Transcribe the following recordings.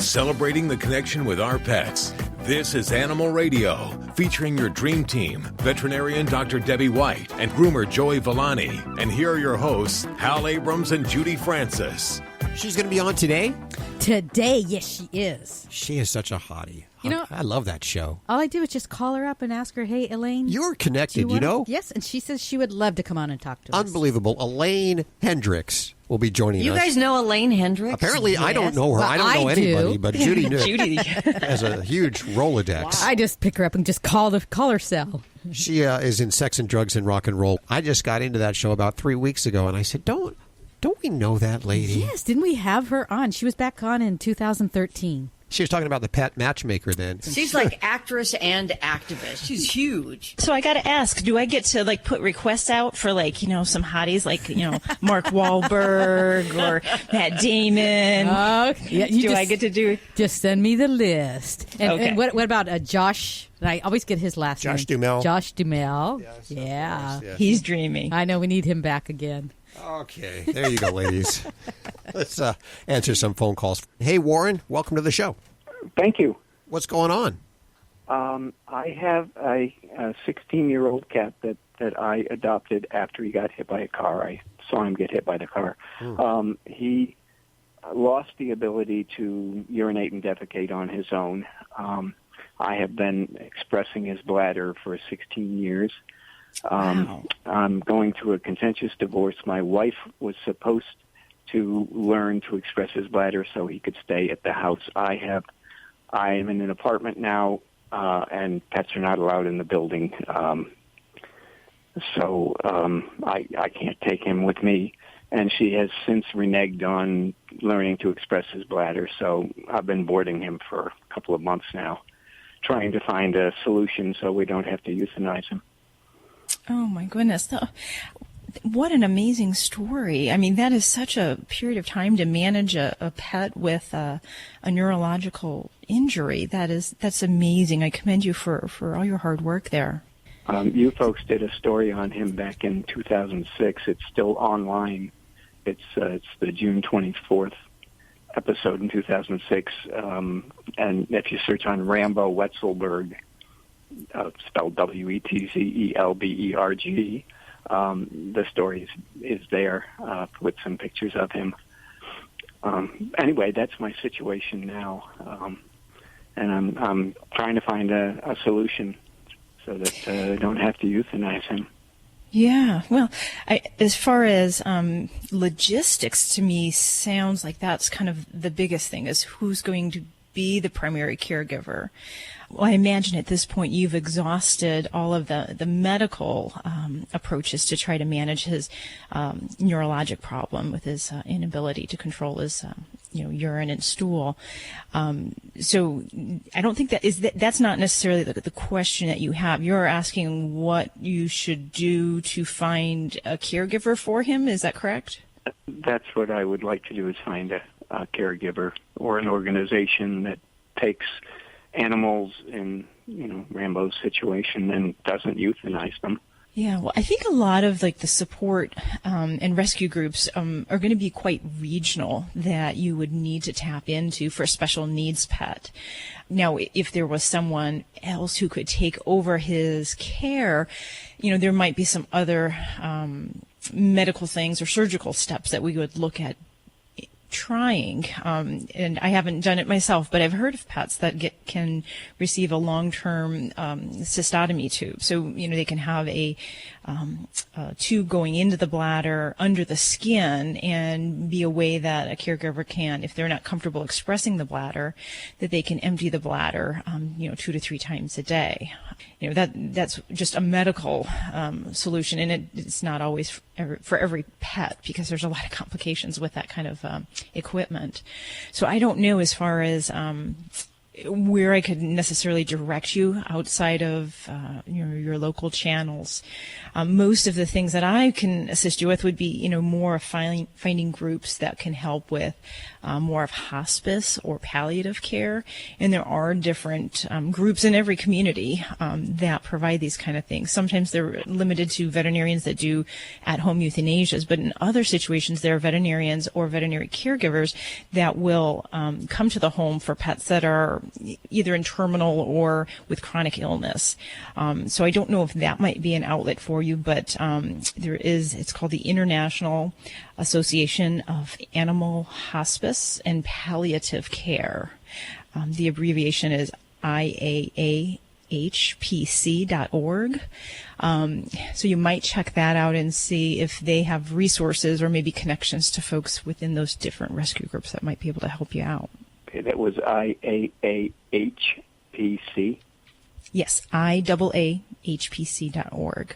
celebrating the connection with our pets. This is Animal Radio, featuring your dream team, veterinarian Dr. Debbie White and groomer Joey Villani. And here are your hosts, Hal Abrams and Judy Francis. She's going to be on today? Today, yes, she is. She is such a hottie. You know, I love that show. All I do is just call her up and ask her, hey, Elaine. You're connected, you know? Yes, and she says she would love to come on and talk to us. Unbelievable. Elaine Hendrix will be joining us. You guys know Elaine Hendrix? Apparently, yes. I don't know her. Well, I don't know anybody, but Judy knew. Judy has a huge Rolodex. Wow. I just pick her up and just call her cell. She is in Sex and Drugs and Rock and Roll. I just got into that show about 3 weeks ago, and I said, Don't we know that lady? Yes, didn't we have her on? She was back on in 2013. She was talking about the pet matchmaker then. She's like actress and activist. She's huge. So I got to ask, do I get to put requests out for some hotties Mark Wahlberg or Matt Damon? Yeah, I get to do? Just send me the list. And, okay. And what about Josh? I always get his last name. Josh Duhamel. Josh Duhamel. Yes, yeah. Yes. He's dreamy. I know, we need him back again. Okay, there you go, ladies. Let's answer some phone calls. Hey, Warren, welcome to the show. Thank you. What's going on? I have a 16-year-old cat that I adopted after he got hit by a car. I saw him get hit by the car. He lost the ability to urinate and defecate on his own. I have been expressing his bladder for 16 years. Wow. I'm going through a contentious divorce. My wife was supposed to learn to express his bladder so he could stay at the house. I am in an apartment now, and pets are not allowed in the building. So I can't take him with me. And she has since reneged on learning to express his bladder, so I've been boarding him for a couple of months now, trying to find a solution so we don't have to euthanize him. Oh, my goodness. What an amazing story. I mean, that is such a period of time to manage a pet with a neurological injury. That's amazing. I commend you for all your hard work there. You folks did a story on him back in 2006. It's still online. It's the June 24th episode in 2006. And if you search on Rambo Wetzelberg, spelled Wetzelberg, the story is there with some pictures of him. Anyway, that's my situation now, and I'm trying to find a solution so that I don't have to euthanize him. Yeah, well, as far as logistics, to me, sounds like that's kind of the biggest thing, is who's going to be the primary caregiver. Well, I imagine at this point you've exhausted all of the medical approaches to try to manage his neurologic problem with his inability to control his urine and stool. So I don't think that's not necessarily the question that you have. You're asking what you should do to find a caregiver for him. Is that correct? That's what I would like to do, is find a caregiver or an organization that takes animals in, Rambo's situation and doesn't euthanize them. Yeah, well, I think a lot of the support and rescue groups are going to be quite regional that you would need to tap into for a special needs pet. Now, if there was someone else who could take over his care, there might be some other medical things or surgical steps that we would look at trying, and I haven't done it myself, but I've heard of pets that can receive a long-term cystotomy tube. So, they can have a tube going into the bladder under the skin, and be a way that a caregiver can, if they're not comfortable expressing the bladder, that they can empty the bladder, 2 to 3 times a day. That's just a medical solution, and it's not always for every pet, because there's a lot of complications with that kind of equipment. So I don't know, as far as where I could necessarily direct you outside of your local channels. Most of the things that I can assist you with would be, more of finding groups that can help with more of hospice or palliative care. And there are different groups in every community that provide these kind of things. Sometimes they're limited to veterinarians that do at-home euthanasias, but in other situations, there are veterinarians or veterinary caregivers that will come to the home for pets that are either in terminal or with chronic illness. So I don't know if that might be an outlet for you, but it's called the International Association of Animal Hospice and Palliative Care. The abbreviation is IAAHPC.org. So you might check that out and see if they have resources or maybe connections to folks within those different rescue groups that might be able to help you out. Okay, that was IAAHPC. Yes, IAAHPC.org.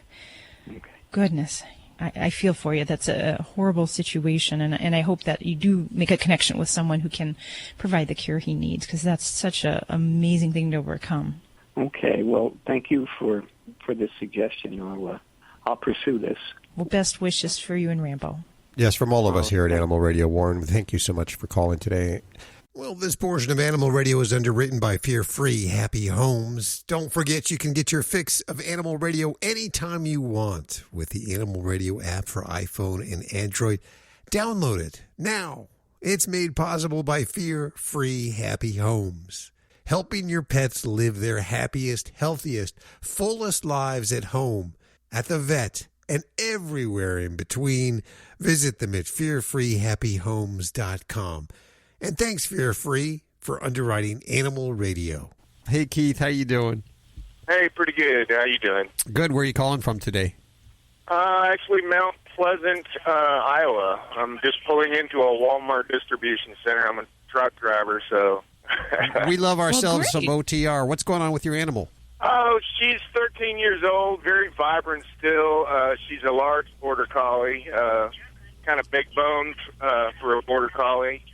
Okay. Goodness, I feel for you. That's a horrible situation, and I hope that you do make a connection with someone who can provide the care he needs, because that's such an amazing thing to overcome. Okay, well, thank you for this suggestion. I'll pursue this. Well, best wishes for you and Rambo. Yes, from all of us here at Animal Radio, Warren, thank you so much for calling today. Well, this portion of Animal Radio is underwritten by Fear-Free Happy Homes. Don't forget you can get your fix of Animal Radio anytime you want with the Animal Radio app for iPhone and Android. Download it now. It's made possible by Fear-Free Happy Homes, helping your pets live their happiest, healthiest, fullest lives at home, at the vet, and everywhere in between. Visit them at fearfreehappyhomes.com. And thanks, Fear Free, for underwriting Animal Radio. Hey, Keith, how you doing? Hey, pretty good. How you doing? Good. Where are you calling from today? Actually, Mount Pleasant, Iowa. I'm just pulling into a Walmart distribution center. I'm a truck driver, so... We love ourselves some OTR. What's going on with your animal? Oh, she's 13 years old, very vibrant still. She's a large border collie, kind of big boned for a border collie.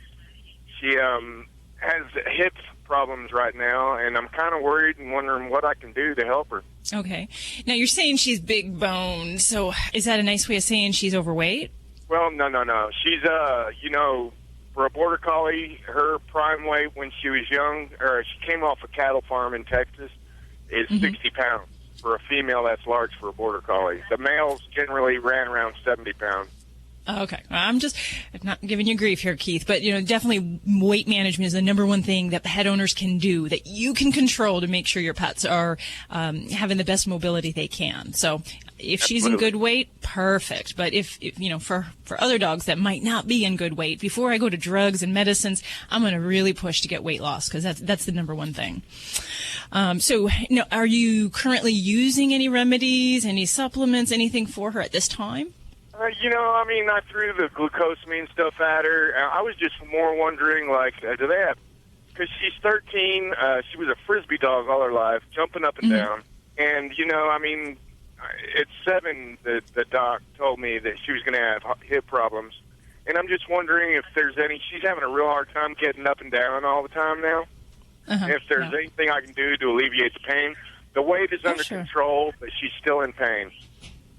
She has hip problems right now, and I'm kind of worried and wondering what I can do to help her. Okay. Now, you're saying she's big boned, so is that a nice way of saying she's overweight? Well, no. She's, for a border collie, her prime weight when she was young, or she came off a cattle farm in Texas, is 60 pounds. For a female, that's large for a border collie. The males generally ran around 70 pounds. Okay. I'm not giving you grief here, Keith, but, definitely weight management is the number one thing that pet owners can do, that you can control to make sure your pets are having the best mobility they can. So if she's in good weight, perfect. But if for other dogs that might not be in good weight, before I go to drugs and medicines, I'm going to really push to get weight loss, because that's the number one thing. So, are you currently using any remedies, any supplements, anything for her at this time? I threw the glucosamine stuff at her. I was just more wondering, do they have... Because she's 13, she was a Frisbee dog all her life, jumping up and down. And, at 7, the doc told me that she was going to have hip problems. And I'm just wondering if there's any... She's having a real hard time getting up and down all the time now. If there's anything I can do to alleviate the pain. The weight is under control, but she's still in pain.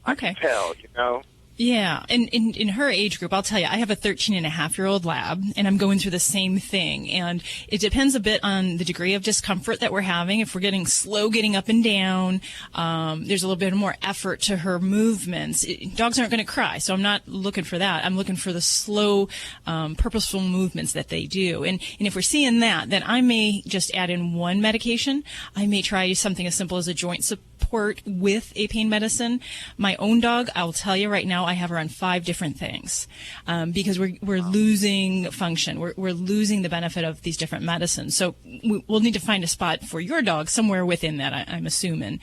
Okay. I can tell, Yeah, and in her age group, I'll tell you, I have a 13-and-a-half-year-old lab, and I'm going through the same thing. And it depends a bit on the degree of discomfort that we're having. If we're getting slow getting up and down, there's a little bit more effort to her movements. Dogs aren't going to cry, so I'm not looking for that. I'm looking for the slow, purposeful movements that they do. And if we're seeing that, then I may just add in one medication. I may try something as simple as a joint support with a pain medicine. My own dog, I'll tell you right now, I have her on 5 different things because we're losing function. We're losing the benefit of these different medicines. So we'll need to find a spot for your dog somewhere within that, I'm assuming.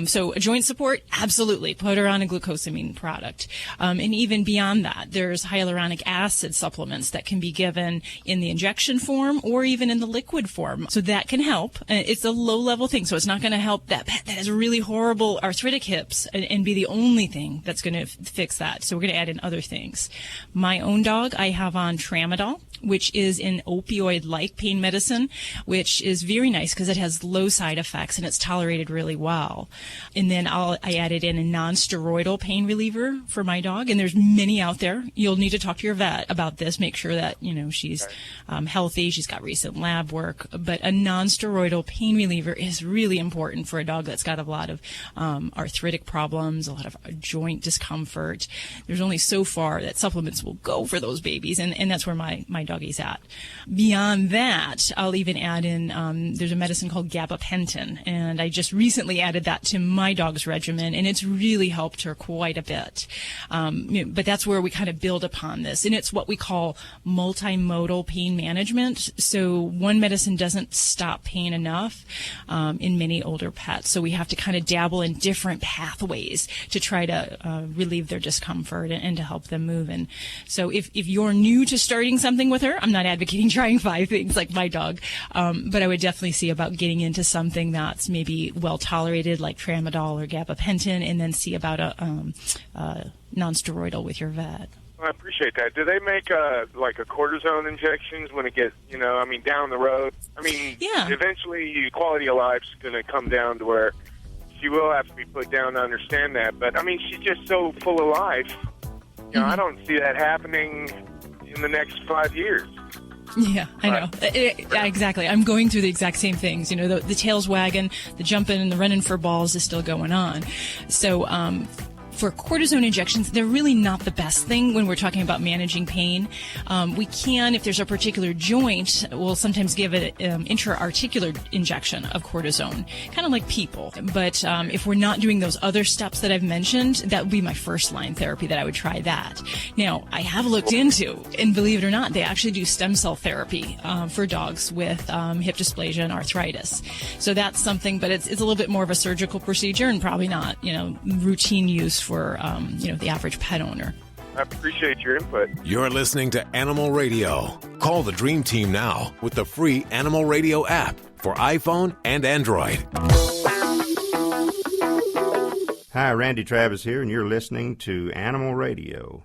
So a joint support, absolutely. Put her on a glucosamine product. And even beyond that, there's hyaluronic acid supplements that can be given in the injection form or even in the liquid form. So that can help. It's a low-level thing, so it's not going to help that pet that has really horrible arthritic hips and be the only thing that's going to fix that. So we're going to add in other things. My own dog, I have on tramadol, which is an opioid-like pain medicine, which is very nice because it has low side effects and it's tolerated really well. And then I added in a non-steroidal pain reliever for my dog, and there's many out there. You'll need to talk to your vet about this, make sure that, she's healthy, she's got recent lab work. But a non-steroidal pain reliever is really important for a dog that's got a lot of arthritic problems, a lot of joint discomfort. There's only so far that supplements will go for those babies, and that's where my doggy's at. Beyond that, I'll even add in, there's a medicine called gabapentin, and I just recently added that to my dog's regimen, and it's really helped her quite a bit. But that's where we kind of build upon this, and it's what we call multimodal pain management. So one medicine doesn't stop pain enough in many older pets, so we have to kind of dabble in different pathways to try to relieve their discomfort and to help them move. And so if you're new to starting something with her, I'm not advocating trying 5 things like my dog, but I would definitely see about getting into something that's maybe well tolerated, like tramadol or gabapentin, and then see about a non-steroidal with your vet. I appreciate that. Do they make like a cortisone injections when it gets, down the road? Yeah. Eventually your quality of life's going to come down to where she will have to be put down to understand that. But, she's just so full of life. I don't see that happening in the next 5 years. Yeah, I know. Exactly. I'm going through the exact same things. The tail's wagging, the jumping and the running for balls is still going on. So, for cortisone injections, they're really not the best thing when we're talking about managing pain. We can, if there's a particular joint, we'll sometimes give an intra-articular injection of cortisone, kind of like people. But if we're not doing those other steps that I've mentioned, that would be my first line therapy that I would try that. Now, I have looked into, and believe it or not, they actually do stem cell therapy for dogs with hip dysplasia and arthritis. So that's something, but it's a little bit more of a surgical procedure and probably not, routine use for, the average pet owner. I appreciate your input. You're listening to Animal Radio. Call the Dream Team now with the free Animal Radio app for iPhone and Android. Hi, Randy Travis here, and you're listening to Animal Radio.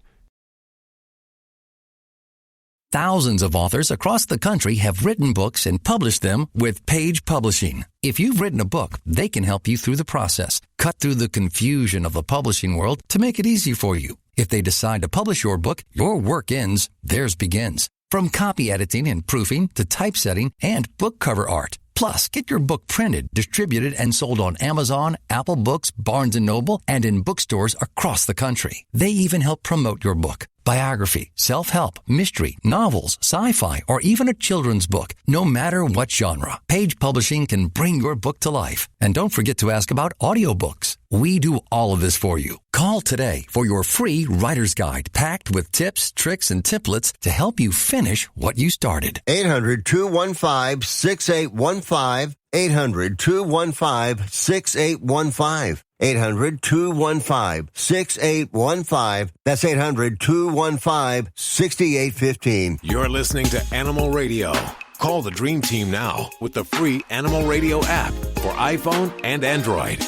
Thousands of authors across the country have written books and published them with Page Publishing. If you've written a book, they can help you through the process, cut through the confusion of the publishing world to make it easy for you. If they decide to publish your book, your work ends, theirs begins. From copy editing and proofing to typesetting and book cover art. Plus, get your book printed, distributed, and sold on Amazon, Apple Books, Barnes & Noble, and in bookstores across the country. They even help promote your book. Biography, self-help, mystery, novels, sci-fi, or even a children's book. No matter what genre, Page Publishing can bring your book to life. And don't forget to ask about audiobooks. We do all of this for you. Call today for your free writer's guide packed with tips, tricks, and templates to help you finish what you started. 800-215-6815. 800-215-6815. 800-215-6815. That's 800-215-6815. You're listening to Animal Radio. Call the Dream Team now with the free Animal Radio app for iPhone and Android.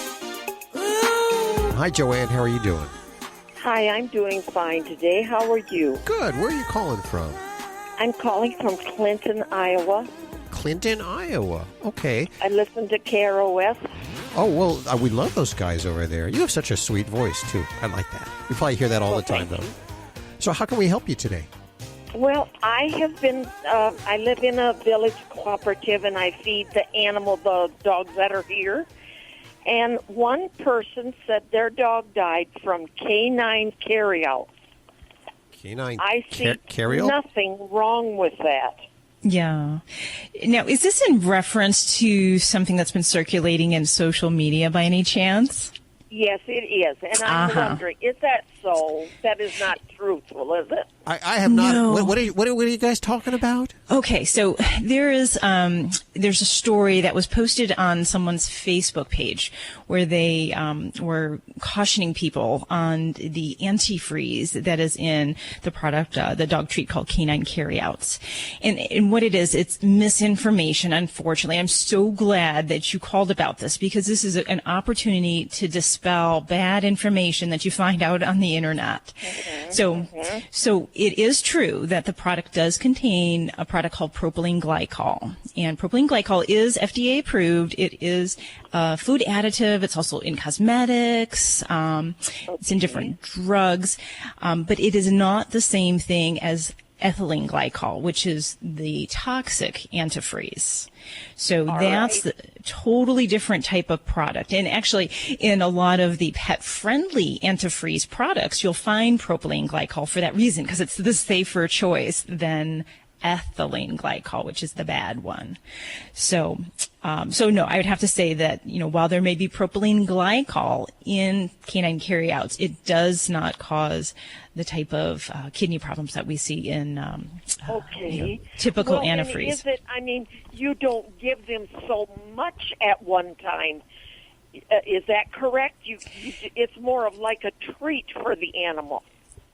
Hi, Joanne. How are you doing? Hi, I'm doing fine today. How are you? Good. Where are you calling from? I'm calling from Clinton, Iowa. Clinton, Iowa. Okay. I listen to KROS. Oh, well, we love those guys over there. You have such a sweet voice, too. I like that. You probably hear that all the time, though. So how can we help you today? Well, I have been, I live in a village cooperative, and I feed the dogs that are here. And one person said their dog died from canine carryout. Canine I see carryout? Nothing wrong with that. Yeah. Now, is this in reference to something that's been circulating in social media by any chance? Yes, it is. And I'm wondering, is that so? That is not truthful, is it? I have not. No. What are you guys talking about? Okay, so there's a story that was posted on someone's Facebook page where they were cautioning people on the antifreeze that is in the product, the dog treat called Canine Carryouts. And what it is, it's misinformation, unfortunately. I'm so glad that you called about this because this is an opportunity to dispel bad information that you find out on the the internet. So it is true that the product does contain a product called propylene glycol. And propylene glycol is FDA approved. It is a food additive. It's also in cosmetics. It's in different drugs. But it is not the same thing as ethylene glycol, which is the toxic antifreeze. So that's the totally different type of product. And actually, in a lot of the pet-friendly antifreeze products, you'll find propylene glycol for that reason, because it's the safer choice than ethylene glycol, which is the bad one. So no, I would have to say that, while there may be propylene glycol in canine carryouts, it does not cause the type of kidney problems that we see in typical antifreeze. Is it? I mean, you don't give them so much at one time. Is that correct? It's more of like a treat for the animal.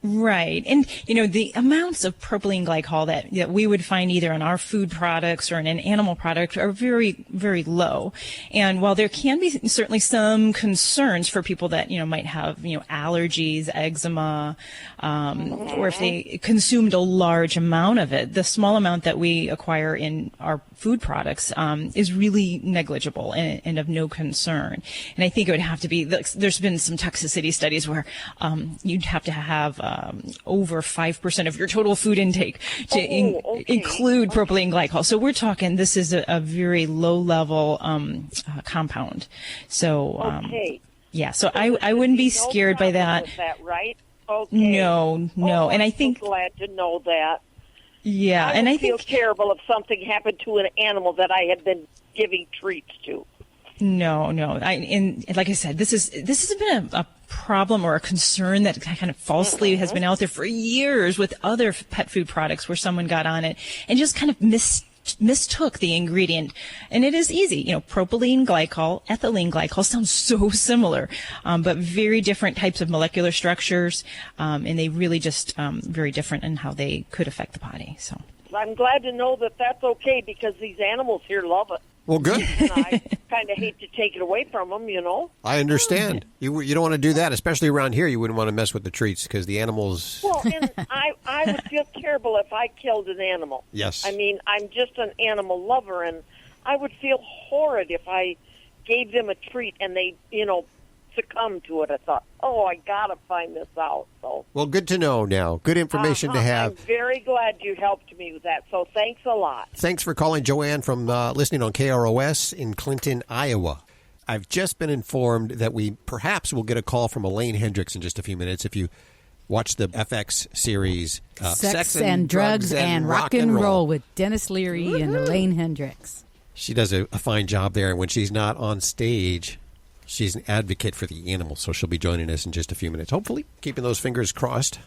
Right. And, the amounts of propylene glycol that we would find either in our food products or in an animal product are very, very low. And while there can be certainly some concerns for people that, might have, allergies, eczema, or if they consumed a large amount of it, the small amount that we acquire in our food products is really negligible and of no concern. And I think it would have to be, there's been some toxicity studies where you'd have to have over 5% of your total food intake to include propylene glycol. So we're talking, this is a very low-level compound. So, yeah, so I wouldn't be scared by that. Is that right? Okay. No. And I think... I'm so glad to know that. Yeah, I feel terrible if something happened to an animal that I had been giving treats to. No. And like I said, this has been a problem or a concern that kind of falsely has been out there for years with other pet food products where someone got on it and just kind of mistook the ingredient. And it is easy. Propylene glycol, ethylene glycol sounds so similar, but very different types of molecular structures. And they really just very different in how they could affect the body. So I'm glad to know that that's okay, because these animals here love it. Well, good. And I kind of hate to take it away from them, I understand. You don't want to do that, especially around here. You wouldn't want to mess with the treats because the animals... Well, and I would feel terrible if I killed an animal. Yes. I mean, I'm just an animal lover, and I would feel horrid if I gave them a treat and they, succumb to it. I thought, I got to find this out. So. Well, good to know now. Good information to have. I'm very glad you helped me with that, so thanks a lot. Thanks for calling, Joanne, from listening on KROS in Clinton, Iowa. I've just been informed that we perhaps will get a call from Elaine Hendrix in just a few minutes if you watch the FX series Sex and Drugs and Rock and Roll with Dennis Leary and Elaine Hendrix. She does a fine job there, and when she's not on stage, she's an advocate for the animals, so she'll be joining us in just a few minutes. Hopefully, keeping those fingers crossed.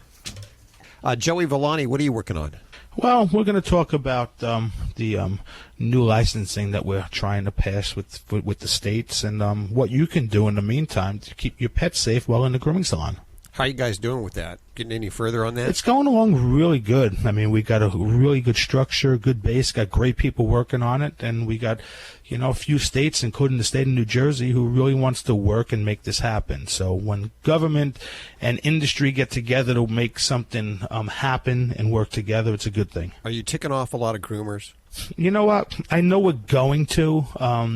Joey Villani, what are you working on? Well, we're going to talk about the new licensing that we're trying to pass with the states, and what you can do in the meantime to keep your pet safe while in the grooming salon. How are you guys doing with that? Getting any further on that? It's going along really good. I mean, we got a really good structure, good base, got great people working on it, and we got, a few states, including the state of New Jersey, who really wants to work and make this happen. So when government and industry get together to make something happen and work together, it's a good thing. Are you ticking off a lot of groomers? You know what? I know we're going to,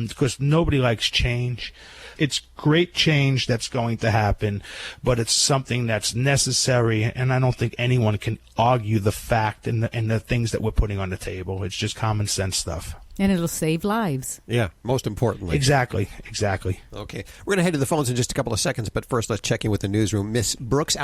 because nobody likes change. It's great change that's going to happen, but it's something that's necessary, and I don't think anyone can argue the fact and the things that we're putting on the table. It's just common sense stuff. And it'll save lives. Yeah, most importantly. Exactly. Okay. We're going to head to the phones in just a couple of seconds, but first let's check in with the newsroom. Miss Brooks,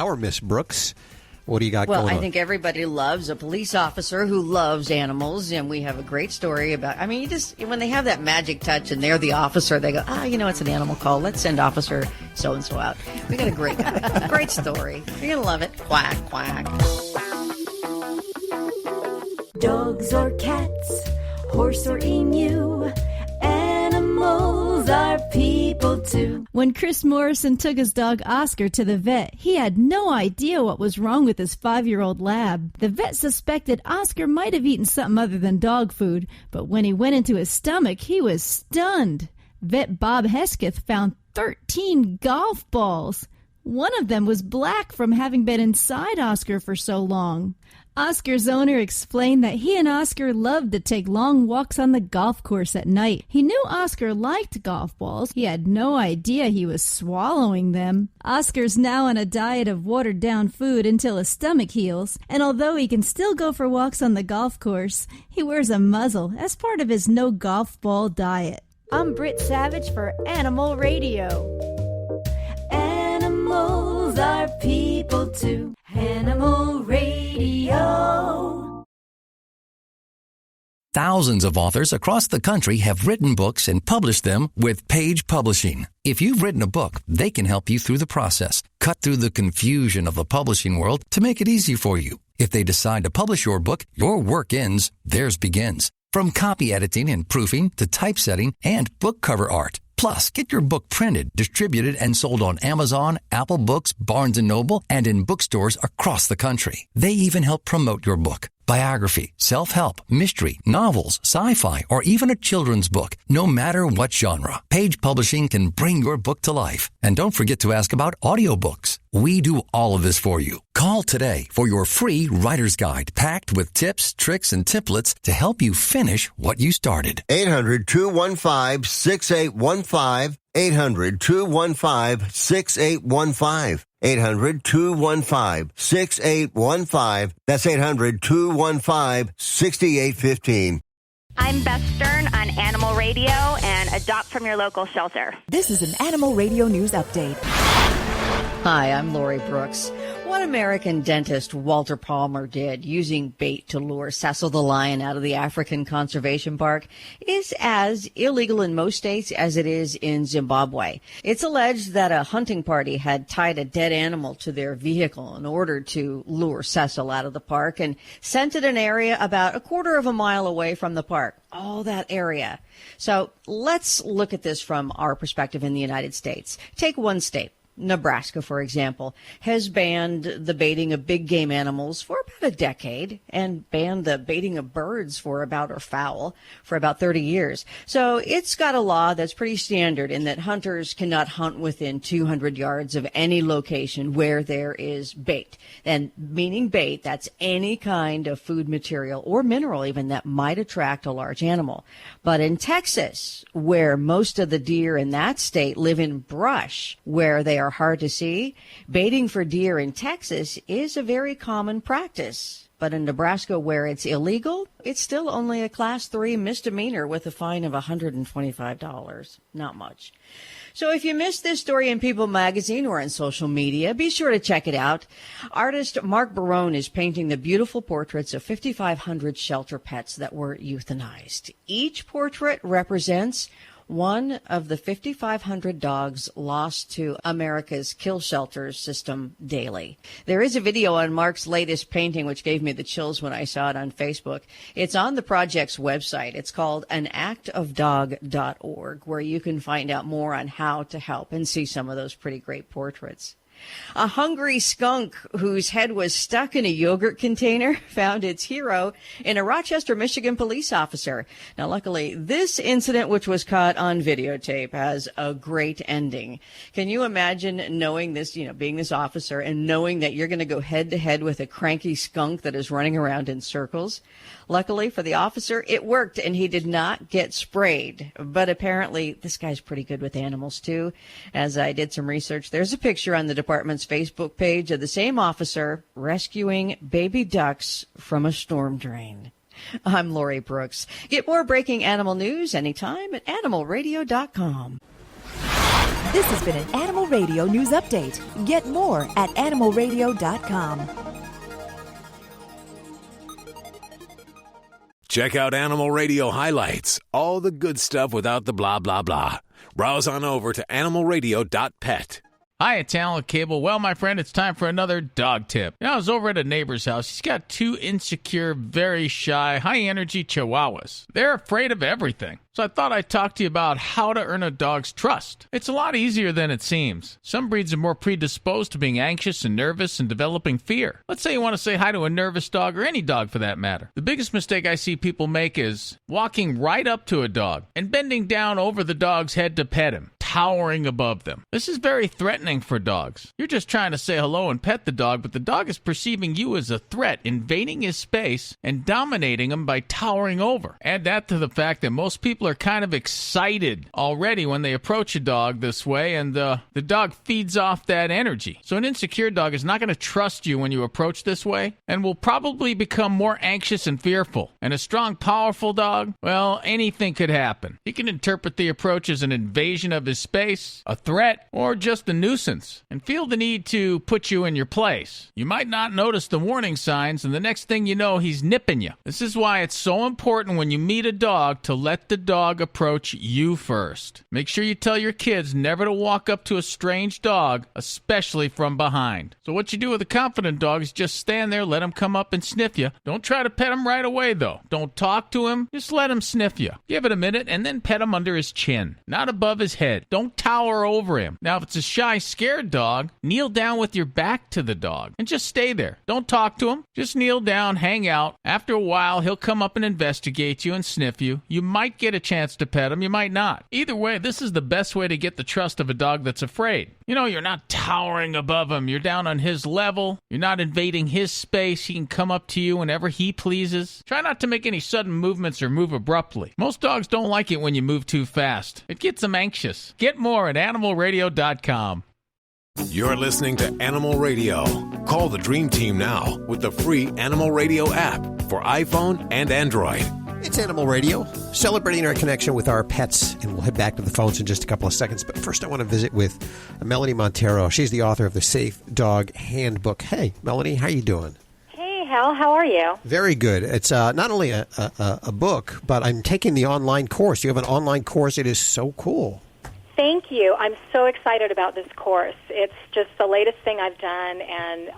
what do you got going on? Well, I think everybody loves a police officer who loves animals, and we have a great story about, when they have that magic touch and they're the officer, they go, it's an animal call. Let's send Officer so-and-so out. We got a great guy. Great story. You're going to love it. Quack, quack. Dogs or cats, horse or emu, animals are people too. When Chris Morrison took his dog Oscar to the vet, he had no idea what was wrong with his 5-year-old lab. The vet suspected Oscar might have eaten something other than dog food, but when he went into his stomach, he was stunned. Vet Bob Hesketh found 13 golf balls. One of them was black from having been inside Oscar for so long. Oscar's owner explained that he and Oscar loved to take long walks on the golf course at night. He knew Oscar liked golf balls. He had no idea he was swallowing them. Oscar's now on a diet of watered-down food until his stomach heals, and although he can still go for walks on the golf course, he wears a muzzle as part of his no golf ball diet. I'm Britt Savage for Animal Radio. Animals are people too. Animal Radio. Thousands of authors across the country have written books and published them with Page Publishing. If you've written a book, they can help you through the process, cut through the confusion of the publishing world to make it easy for you. If they decide to publish your book, your work ends, theirs begins. From copy editing and proofing to typesetting and book cover art. Plus, get your book printed, distributed, and sold on Amazon, Apple Books, Barnes & Noble, and in bookstores across the country. They even help promote your book. Biography, self-help, mystery, novels, sci-fi, or even a children's book. No matter what genre, Page Publishing can bring your book to life. And don't forget to ask about audiobooks. We do all of this for you. Call today for your free writer's guide packed with tips, tricks, and templates to help you finish what you started. 800-215-6815. 800-215-6815. 800-215-6815. That's 800-215-6815. I'm Beth Stern on Animal Radio and Adopt from your local shelter. This is an Animal Radio News Update. Hi, I'm Lori Brooks. What American dentist Walter Palmer did using bait to lure Cecil the lion out of the African Conservation Park is as illegal in most states as it is in Zimbabwe. It's alleged that a hunting party had tied a dead animal to their vehicle in order to lure Cecil out of the park and sent it an area about a quarter of a mile away from the park. All that area. So let's look at this from our perspective in the United States. Take one state. Nebraska, for example, has banned the baiting of big game animals for about a decade and banned the baiting of birds or fowl for about 30 years. So it's got a law that's pretty standard in that hunters cannot hunt within 200 yards of any location where there is bait. And meaning bait, that's any kind of food material or mineral even that might attract a large animal. But in Texas, where most of the deer in that state live in brush where they are hard to see, baiting for deer in Texas is a very common practice. But in Nebraska, where it's illegal, it's still only a Class 3 misdemeanor with a fine of $125. Not much. So if you missed this story in People magazine or on social media, be sure to check it out. Artist Mark Barone is painting the beautiful portraits of 5,500 shelter pets that were euthanized. Each portrait represents one of the 5,500 dogs lost to America's kill shelters system daily. There is a video on Mark's latest painting, which gave me the chills when I saw it on Facebook. It's on the project's website. It's called anactofdog.org, where you can find out more on how to help and see some of those pretty great portraits. A hungry skunk whose head was stuck in a yogurt container found its hero in a Rochester, Michigan police officer. Now, luckily, this incident, which was caught on videotape, has a great ending. Can you imagine knowing this, being this officer and knowing that you're going to go head to head with a cranky skunk that is running around in circles? Luckily for the officer, it worked and he did not get sprayed. But apparently, this guy's pretty good with animals, too. As I did some research, there's a picture on the department's Facebook page of the same officer rescuing baby ducks from a storm drain. I'm Lori Brooks. Get more breaking animal news anytime at animalradio.com. This has been an Animal Radio News Update. Get more at animalradio.com. Check out Animal Radio highlights, all the good stuff without the blah, blah, blah. Browse on over to animalradio.pet. Hi, it's Alan Cable. Well, my friend, it's time for another dog tip. I was over at a neighbor's house. He's got two insecure, very shy, high-energy chihuahuas. They're afraid of everything. So I thought I'd talk to you about how to earn a dog's trust. It's a lot easier than it seems. Some breeds are more predisposed to being anxious and nervous and developing fear. Let's say you want to say hi to a nervous dog, or any dog for that matter. The biggest mistake I see people make is walking right up to a dog and bending down over the dog's head to pet him. towering above them. This is very threatening for dogs. You're just trying to say hello and pet the dog, but the dog is perceiving you as a threat, invading his space and dominating him by towering over. Add that to the fact that most people are kind of excited already when they approach a dog this way, and the dog feeds off that energy. So an insecure dog is not going to trust you when you approach this way and will probably become more anxious and fearful. And a strong, powerful dog, well, anything could happen. He can interpret the approach as an invasion of his space, a threat, or just a nuisance, and feel the need to put you in your place. You might not notice the warning signs, and the next thing you know, he's nipping you. This is why it's so important when you meet a dog to let the dog approach you first. Make sure you tell your kids never to walk up to a strange dog, especially from behind. So what you do with a confident dog is just stand there, let him come up and sniff you. Don't try to pet him right away, though. Don't talk to him. Just let him sniff you. Give it a minute and then pet him under his chin, not above his head. Don't tower over him. Now, if it's a shy, scared dog, kneel down with your back to the dog and just stay there. Don't talk to him. Just kneel down, hang out. After a while, he'll come up and investigate you and sniff you. You might get a chance to pet him. You might not. Either way, this is the best way to get the trust of a dog that's afraid. You know, you're not towering above him. You're down on his level. You're not invading his space. He can come up to you whenever he pleases. Try not to make any sudden movements or move abruptly. Most dogs don't like it when you move too fast. It gets them anxious. Get more at animalradio.com. You're listening to Animal Radio. Call the Dream Team now with the free Animal Radio app for iPhone and Android. It's Animal Radio, celebrating our connection with our pets, and we'll head back to the phones in just a couple of seconds. But first, I want to visit with Melanie Monteiro. She's the author of the Safe Dog Handbook. Hey, Melanie, how you doing? Hey, Hal, how are you? Very good. It's not only a book, but I'm taking the online course. You have an online course. It is so cool. Thank you. I'm so excited about this course. It's just the latest thing I've done, and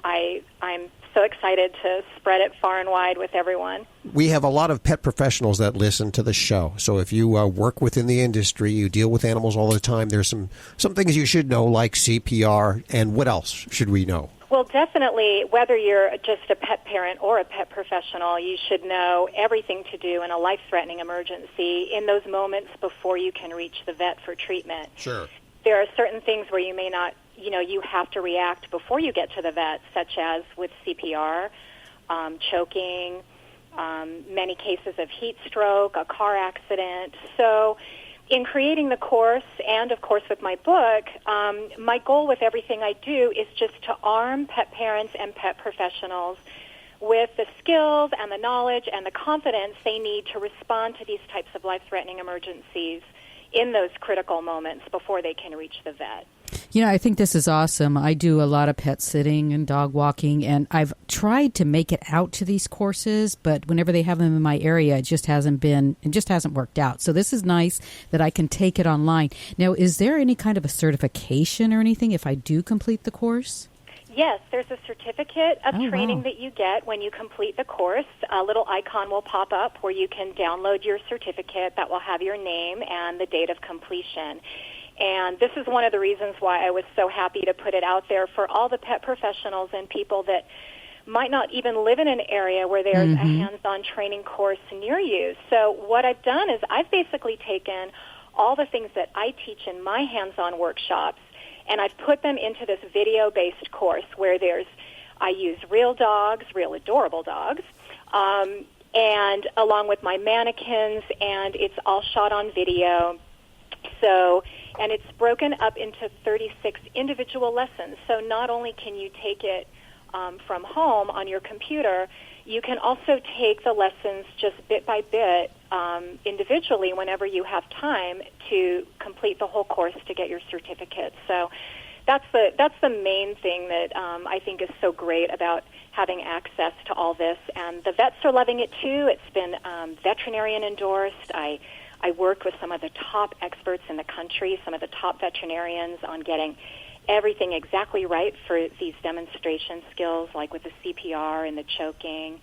I'm so excited to spread it far and wide with everyone. We have a lot of pet professionals that listen to the show. So if you work within the industry, you deal with animals all the time, there's some things you should know, like CPR, and what else should we know? Well, definitely, whether you're just a pet parent or a pet professional, you should know everything to do in a life-threatening emergency in those moments before you can reach the vet for treatment. Sure. There are certain things where you may not, you have to react before you get to the vet, such as with CPR, choking, many cases of heat stroke, a car accident. So in creating the course and, of course, with my book, my goal with everything I do is just to arm pet parents and pet professionals with the skills and the knowledge and the confidence they need to respond to these types of life-threatening emergencies in those critical moments before they can reach the vet. I think this is awesome. I do a lot of pet sitting and dog walking, and I've tried to make it out to these courses, but whenever they have them in my area, it just hasn't worked out. So this is nice that I can take it online. Now, is there any kind of a certification or anything if I do complete the course? Yes, there's a certificate of training that you get when you complete the course. A little icon will pop up where you can download your certificate that will have your name and the date of completion. And this is one of the reasons why I was so happy to put it out there for all the pet professionals and people that might not even live in an area where there's a hands-on training course near you. So what I've done is I've basically taken all the things that I teach in my hands-on workshops, and I've put them into this video-based course where I use real dogs, real adorable dogs, and along with my mannequins, and it's all shot on video. And it's broken up into 36 individual lessons. So not only can you take it from home on your computer, you can also take the lessons just bit by bit individually whenever you have time to complete the whole course to get your certificate. So that's the main thing that I think is so great about having access to all this. And the vets are loving it too. It's been veterinarian endorsed. I worked with some of the top experts in the country, some of the top veterinarians on getting everything exactly right for these demonstration skills, like with the CPR and the choking.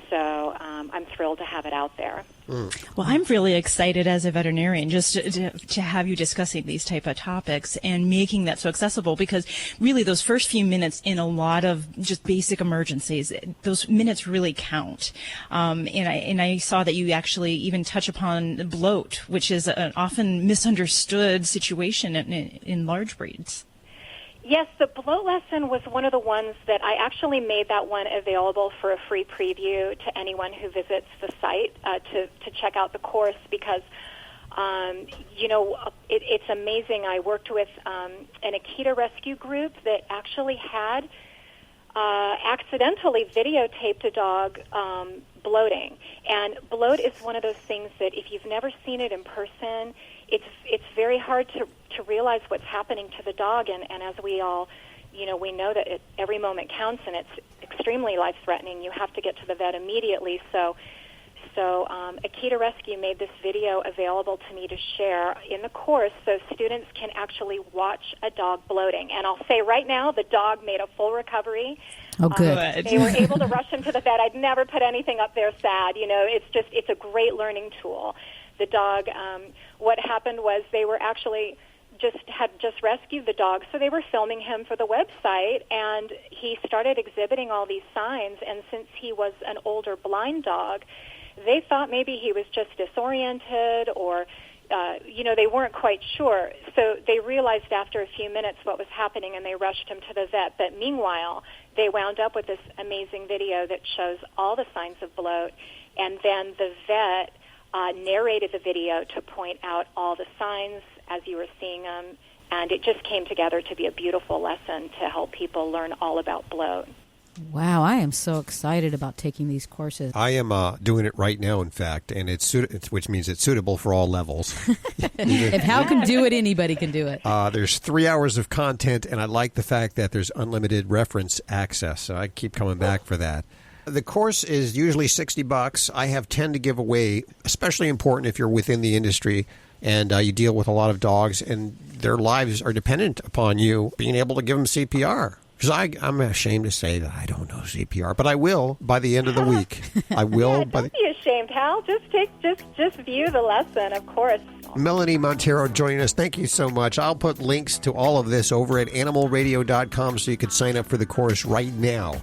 So I'm thrilled to have it out there. Well, I'm really excited as a veterinarian just to have you discussing these type of topics and making that so accessible, because really those first few minutes in a lot of just basic emergencies, those minutes really count. And I saw that you actually even touch upon bloat, which is an often misunderstood situation in large breeds. Yes, the bloat lesson was one of the ones that I actually made that one available for a free preview to anyone who visits the site to check out the course, because, it's amazing. I worked with an Akita rescue group that actually had accidentally videotaped a dog bloating. And bloat is one of those things that if you've never seen it in person, it's very hard to realize what's happening to the dog, and as we all, we know that every moment counts, and it's extremely life-threatening. You have to get to the vet immediately. So Akita Rescue made this video available to me to share in the course so students can actually watch a dog bloating. And I'll say right now, the dog made a full recovery. Oh, good. They were able to rush him to the vet. I'd never put anything up there sad. It's a great learning tool. The dog, what happened was they were actually had just rescued the dog, so they were filming him for the website, and he started exhibiting all these signs, and since he was an older blind dog, they thought maybe he was just disoriented or, they weren't quite sure. So they realized after a few minutes what was happening, and they rushed him to the vet. But meanwhile, they wound up with this amazing video that shows all the signs of bloat, and then the vet narrated the video to point out all the signs as you were seeing them, and it just came together to be a beautiful lesson to help people learn all about bloat. Wow, I am so excited about taking these courses. I am doing it right now, in fact, and which means it's suitable for all levels. If Hal can do it, anybody can do it. There's 3 hours of content, and I like the fact that there's unlimited reference access, so I keep coming back for that. The course is usually $60. I have 10 to give away, especially important if you're within the industry and you deal with a lot of dogs and their lives are dependent upon you being able to give them CPR. Because I'm ashamed to say that I don't know CPR, but I will by the end of the week. I will. Don't be ashamed, Hal. Just view the lesson, of course. Melanie Monteiro joining us. Thank you so much. I'll put links to all of this over at animalradio.com so you can sign up for the course right now.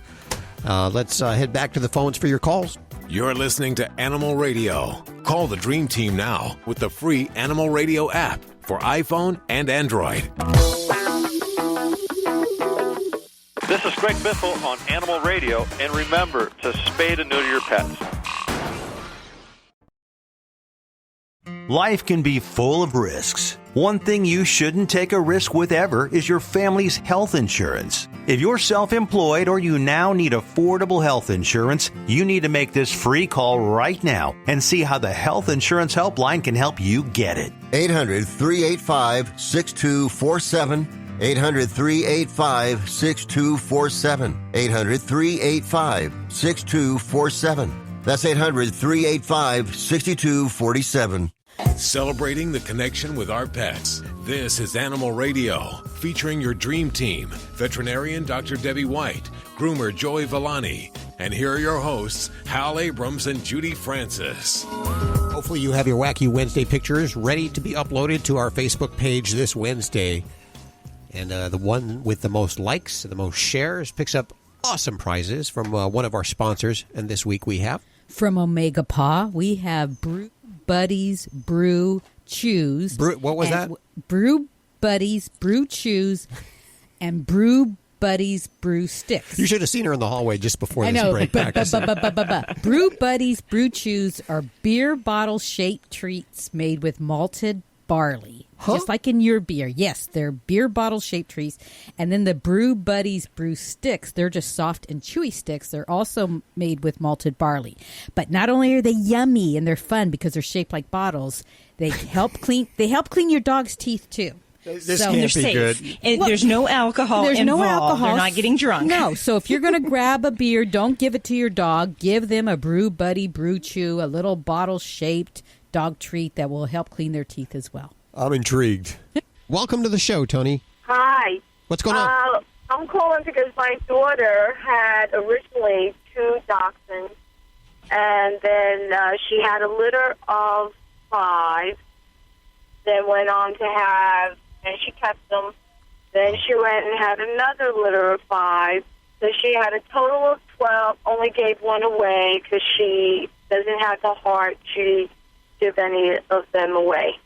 Let's head back to the phones for your calls. You're listening to Animal Radio. Call the Dream Team now with the free Animal Radio app for iPhone and Android. This is Greg Biffle on Animal Radio, and remember to spay and neuter your pets. Life can be full of risks. One thing you shouldn't take a risk with ever is your family's health insurance. If you're self-employed or you now need affordable health insurance, you need to make this free call right now and see how the Health Insurance Helpline can help you get it. 800-385-6247. 800-385-6247. 800-385-6247. That's 800-385-6247. Celebrating the connection with our pets. This is Animal Radio, featuring your dream team, veterinarian Dr. Debbie White, groomer Joy Villani, and here are your hosts, Hal Abrams and Judy Francis. Hopefully you have your Wacky Wednesday pictures ready to be uploaded to our Facebook page this Wednesday. And the one with the most likes, the most shares, picks up awesome prizes from one of our sponsors. And this week we have... From Omega Paw, we have Brew Buddies Brew Chews. What was that? Brew Buddies Brew Chews and Brew Buddies Brew Sticks. You should have seen her in the hallway just before this break. Brew Buddies Brew Chews are beer bottle-shaped treats made with malted barley. Huh? Just like in your beer. Yes, they're beer bottle-shaped treats. And then the Brew Buddies Brew Sticks, they're just soft and chewy sticks. They're also made with malted barley. But not only are they yummy and they're fun because they're shaped like bottles, they help clean your dog's teeth too. This can't be good. And there's no alcohol involved. No alcohol. They're not getting drunk. No. So if you're going to grab a beer, don't give it to your dog. Give them a Brew Buddy Brew Chew, a little bottle-shaped dog treat that will help clean their teeth as well. I'm intrigued. Welcome to the show, Tony. Hi. What's going on? I'm calling because my daughter had originally 2 dachshunds, And then she had a litter of 5, then went on to have, and she kept them. Then she went and had another litter of 5. So she had a total of 12, only gave one away because she doesn't have the heart to give any of them away.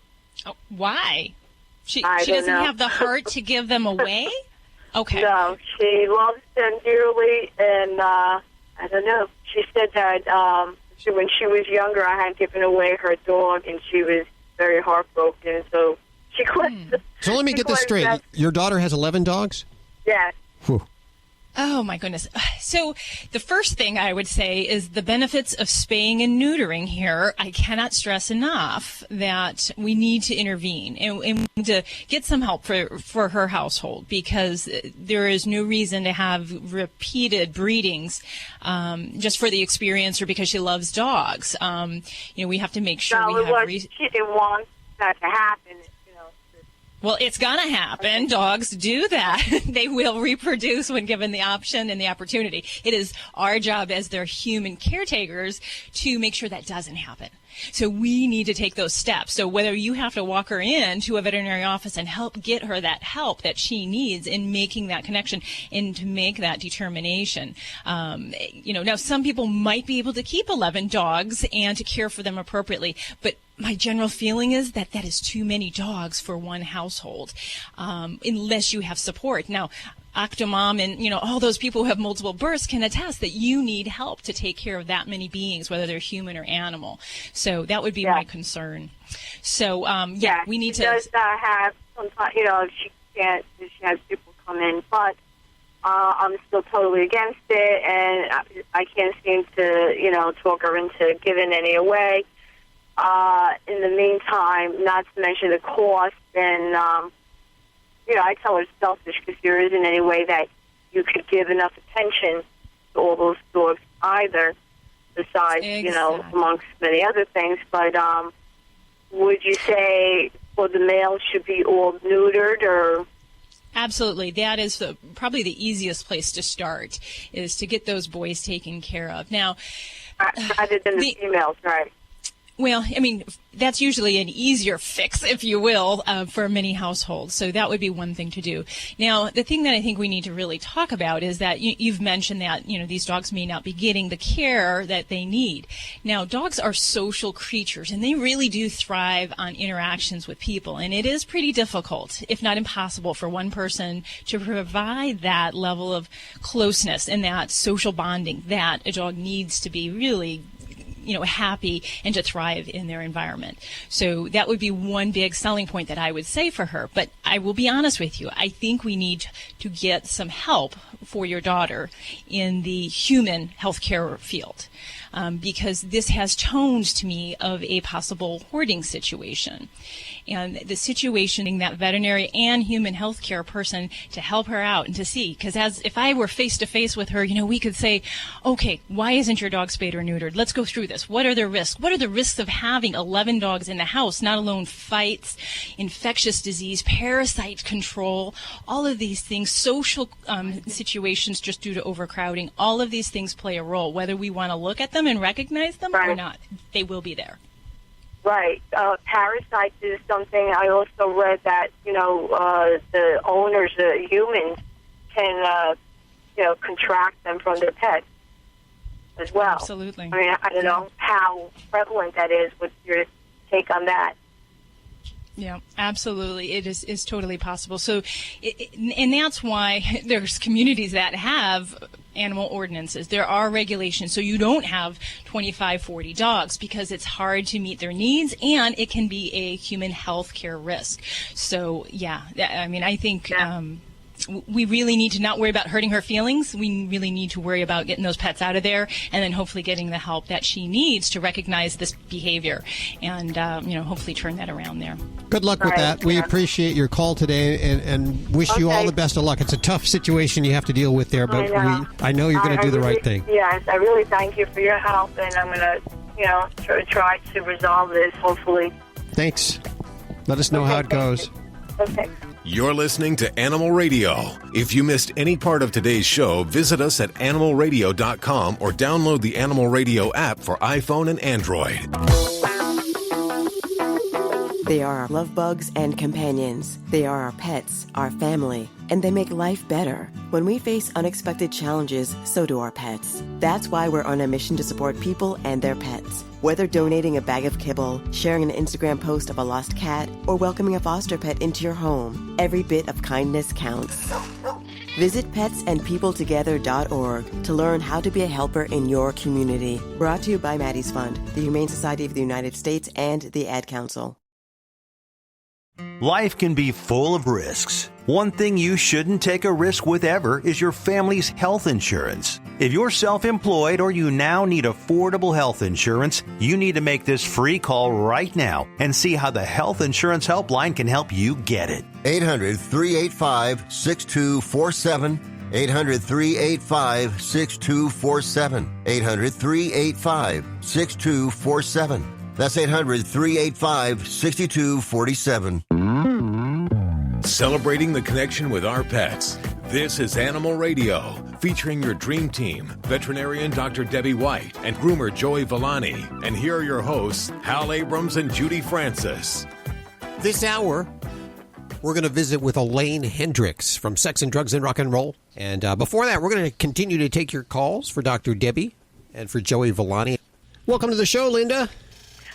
Oh, why? She don't doesn't know. have the heart to give them away? Okay. No, she loves them dearly, and I don't know. She said that when she was younger, I had given away her dog, and she was very heartbroken, so she quit. So let me get this straight. Your daughter has 11 dogs? Yes. Whew. Oh, my goodness. So the first thing I would say is the benefits of spaying and neutering here. I cannot stress enough that we need to intervene and we need to get some help for her household, because there is no reason to have repeated breedings just for the experience or because she loves dogs. We have to make sure we have she didn't want that to happen. Well, it's going to happen. Dogs do that. They will reproduce when given the option and the opportunity. It is our job as their human caretakers to make sure that doesn't happen. So we need to take those steps. So whether you have to walk her in to a veterinary office and help get her that help that she needs in making that connection and to make that determination. Now some people might be able to keep 11 dogs and to care for them appropriately, but my general feeling is that that is too many dogs for one household, unless you have support. Now, Octomom and, all those people who have multiple births can attest that you need help to take care of that many beings, whether they're human or animal. So that would be my concern. So, we need to. She does have sometimes, she can't, she has people come in, but I'm still totally against it, and I can't seem to, talk her into giving any away. In the meantime, not to mention the cost, and I tell her it's selfish because there isn't any way that you could give enough attention to all those dogs either, besides, amongst many other things. But would you say, the males should be all neutered, or? Absolutely. That is probably the easiest place to start, is to get those boys taken care of. Now, rather than the females, right? Well, that's usually an easier fix, if you will, for many households. So that would be one thing to do. Now, the thing that I think we need to really talk about is that you've mentioned that, these dogs may not be getting the care that they need. Now, dogs are social creatures, and they really do thrive on interactions with people. And it is pretty difficult, if not impossible, for one person to provide that level of closeness and that social bonding that a dog needs to be really happy and to thrive in their environment. So that would be one big selling point that I would say for her. But I will be honest with you, I think we need to get some help for your daughter in the human healthcare field. Because this has tones to me of a possible hoarding situation. And the situation in that veterinary and human healthcare person to help her out and to see, because if I were face to face with her, we could say, okay, why isn't your dog spayed or neutered? Let's go through this. What are the risks? What are the risks of having 11 dogs in the house? Not alone fights, infectious disease, parasite control, all of these things, social situations just due to overcrowding. All of these things play a role, whether we want to look at them and recognize them or not. They will be there. Right. Parasites is something I also read that, the owners, the humans, can, contract them from their pets as well. Absolutely. I don't know how prevalent that is. What's your take on that? Yeah, absolutely. It is totally possible. So, and that's why there's communities that have animal ordinances. There are regulations, so you don't have 25, 40 dogs because it's hard to meet their needs, and it can be a human health care risk. So, yeah, I think we really need to not worry about hurting her feelings. We really need to worry about getting those pets out of there and then hopefully getting the help that she needs to recognize this behavior and, hopefully turn that around there. Good luck with that. We appreciate your call today and wish you all the best of luck. It's a tough situation you have to deal with there, but I know you're going to do the right thing. Yes, I really thank you for your help, and I'm going to, try to resolve this, hopefully. Thanks. Let us know how it goes. Okay. You're listening to Animal Radio. If you missed any part of today's show, visit us at animalradio.com or download the Animal Radio app for iPhone and Android. They are our love bugs and companions. They are our pets, our family, and they make life better. When we face unexpected challenges, so do our pets. That's why we're on a mission to support people and their pets. Whether donating a bag of kibble, sharing an Instagram post of a lost cat, or welcoming a foster pet into your home, every bit of kindness counts. Visit petsandpeopletogether.org to learn how to be a helper in your community. Brought to you by Maddie's Fund, the Humane Society of the United States, and the Ad Council. Life can be full of risks. One thing you shouldn't take a risk with ever is your family's health insurance. If you're self-employed or you now need affordable health insurance, you need to make this free call right now and see how the Health Insurance Helpline can help you get it. 800-385-6247. 800-385-6247. 800-385-6247. That's 800-385-6247. Celebrating the connection with our pets. This is Animal Radio, featuring your dream team, veterinarian Dr. Debbie White and groomer Joey Villani. And here are your hosts, Hal Abrams and Judy Francis. This hour, we're going to visit with Elaine Hendrix from Sex and Drugs and Rock and Roll. And before that, we're going to continue to take your calls for Dr. Debbie and for Joey Villani. Welcome to the show, Linda.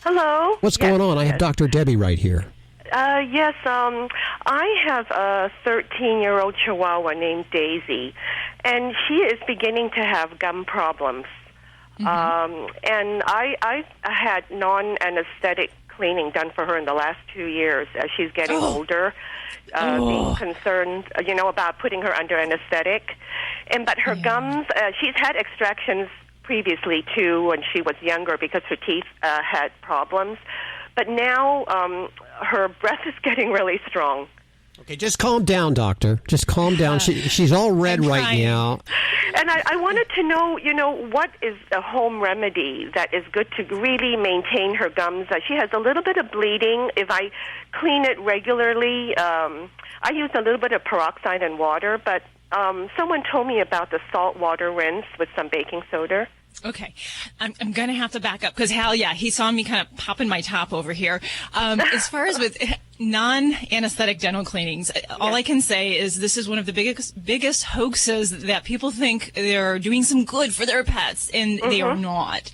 Hello. What's going on? I have Dr. Debbie right here. Yes, I have a 13-year-old Chihuahua named Daisy, and she is beginning to have gum problems. And I had non-anesthetic cleaning done for her in the last 2 years as she's getting older, being concerned, about putting her under anesthetic. But her gums, she's had extractions previously too when she was younger because her teeth had problems. But now her breath is getting really strong. Okay, just calm down, doctor. Just calm down. She's all red right now. And I wanted to know, what is a home remedy that is good to really maintain her gums? She has a little bit of bleeding. If I clean it regularly, I use a little bit of peroxide and water, but someone told me about the salt water rinse with some baking soda. Okay, I'm going to have to back up because Hal, he saw me kind of popping my top over here. As far as with non-anesthetic dental cleanings, all I can say is this is one of the biggest hoaxes that people think they're doing some good for their pets, and they are not.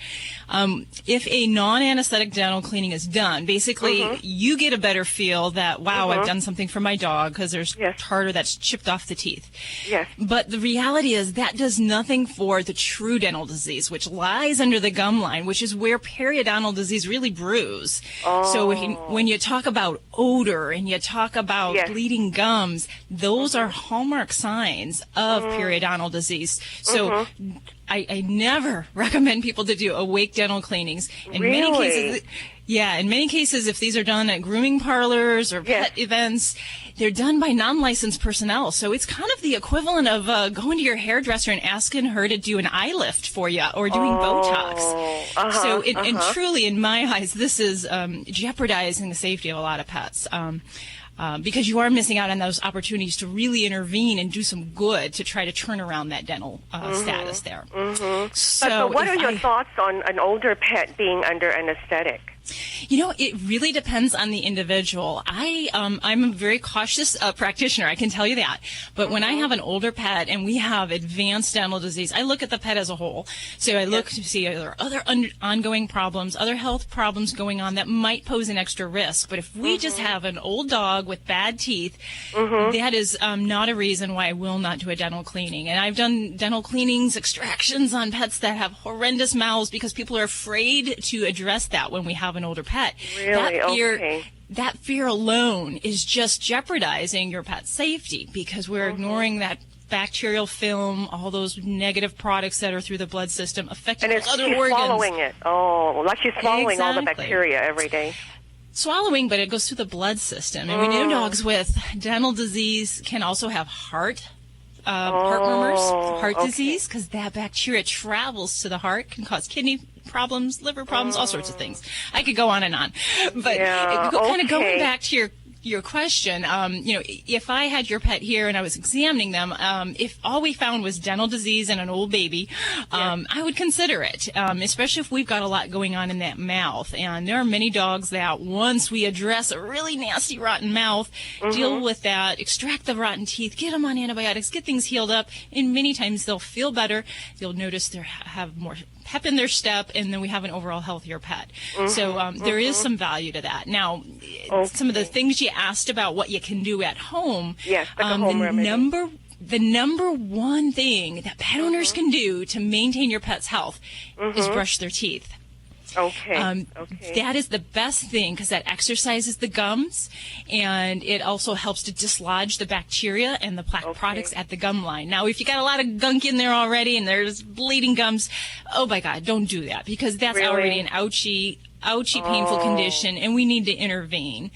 If a non-anesthetic dental cleaning is done, basically you get a better feel that, wow, I've done something for my dog because there's tartar that's chipped off the teeth. Yes. But the reality is that does nothing for the true dental disease, which lies under the gum line, which is where periodontal disease really brews. So when you talk about odor and you talk about bleeding gums, those are hallmark signs of periodontal disease. So I never recommend people to do awake dental cleanings. In many cases, if these are done at grooming parlors or pet events, they're done by non-licensed personnel. So it's kind of the equivalent of going to your hairdresser and asking her to do an eye lift for you or doing Botox. So and truly, in my eyes, this is jeopardizing the safety of a lot of pets. Because you are missing out on those opportunities to really intervene and do some good to try to turn around that dental status there. So what are your thoughts on an older pet being under anesthetic? It really depends on the individual. I'm a very cautious practitioner, I can tell you that. But when I have an older pet and we have advanced dental disease, I look at the pet as a whole. So I look to see are there other ongoing problems, other health problems going on that might pose an extra risk. But if we just have an old dog with bad teeth, that is not a reason why I will not do a dental cleaning. And I've done dental cleanings, extractions on pets that have horrendous mouths because people are afraid to address that when we have an older pet. Really? That fear alone is just jeopardizing your pet's safety because we're ignoring that bacterial film, all those negative products that are through the blood system affecting other organs. Swallowing it. Like she's swallowing all the bacteria every day. Swallowing, but it goes through the blood system. And we know dogs with dental disease can also have heart murmurs, heart disease, because that bacteria travels to the heart, can cause kidney problems, liver problems, all sorts of things. I could go on and on. But kind of going back to your question, if I had your pet here and I was examining them, if all we found was dental disease in an old baby, I would consider it, especially if we've got a lot going on in that mouth. And there are many dogs that once we address a really nasty, rotten mouth, deal with that, extract the rotten teeth, get them on antibiotics, get things healed up, and many times they'll feel better. You'll notice they have more pep in their step, and then we have an overall healthier pet. So there is some value to that. Now, some of the things you asked about what you can do at home, like a home remedy. The number one thing that pet owners can do to maintain your pet's health is brush their teeth. Okay. That is the best thing because that exercises the gums, and it also helps to dislodge the bacteria and the plaque products at the gum line. Now, if you got a lot of gunk in there already and there's bleeding gums, oh my God, don't do that because that's already an ouchy, painful condition, and we need to intervene.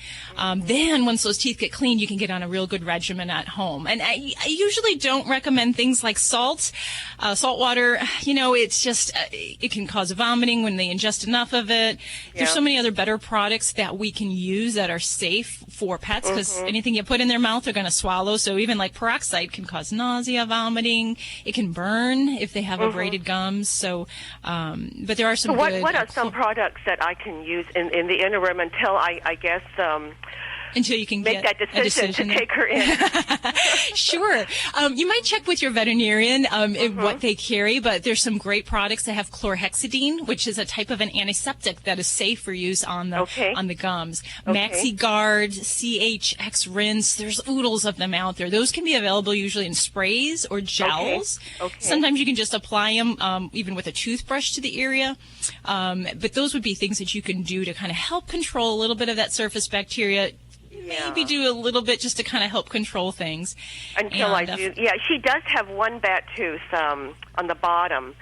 Then once those teeth get cleaned, you can get on a real good regimen at home. And I usually don't recommend things like salt water. It's just, it can cause vomiting when they ingest enough of it. There's so many other better products that we can use that are safe for pets because anything you put in their mouth, they're going to swallow. So even like peroxide can cause nausea, vomiting. It can burn if they have abraded gums. So, but there are some good... What are some products that I can use in the interim until I guess until you can make that decision to take her in? Sure. You might check with your veterinarian what they carry, but there's some great products that have chlorhexidine, which is a type of an antiseptic that is safe for use on the gums. MaxiGuard, CHX Rinse, there's oodles of them out there. Those can be available usually in sprays or gels. Sometimes you can just apply them even with a toothbrush to the area. But those would be things that you can do to kind of help control a little bit of that surface bacteria. Maybe do a little bit just to kind of help control things. Until I do. Yeah, she does have one bad tooth on the bottom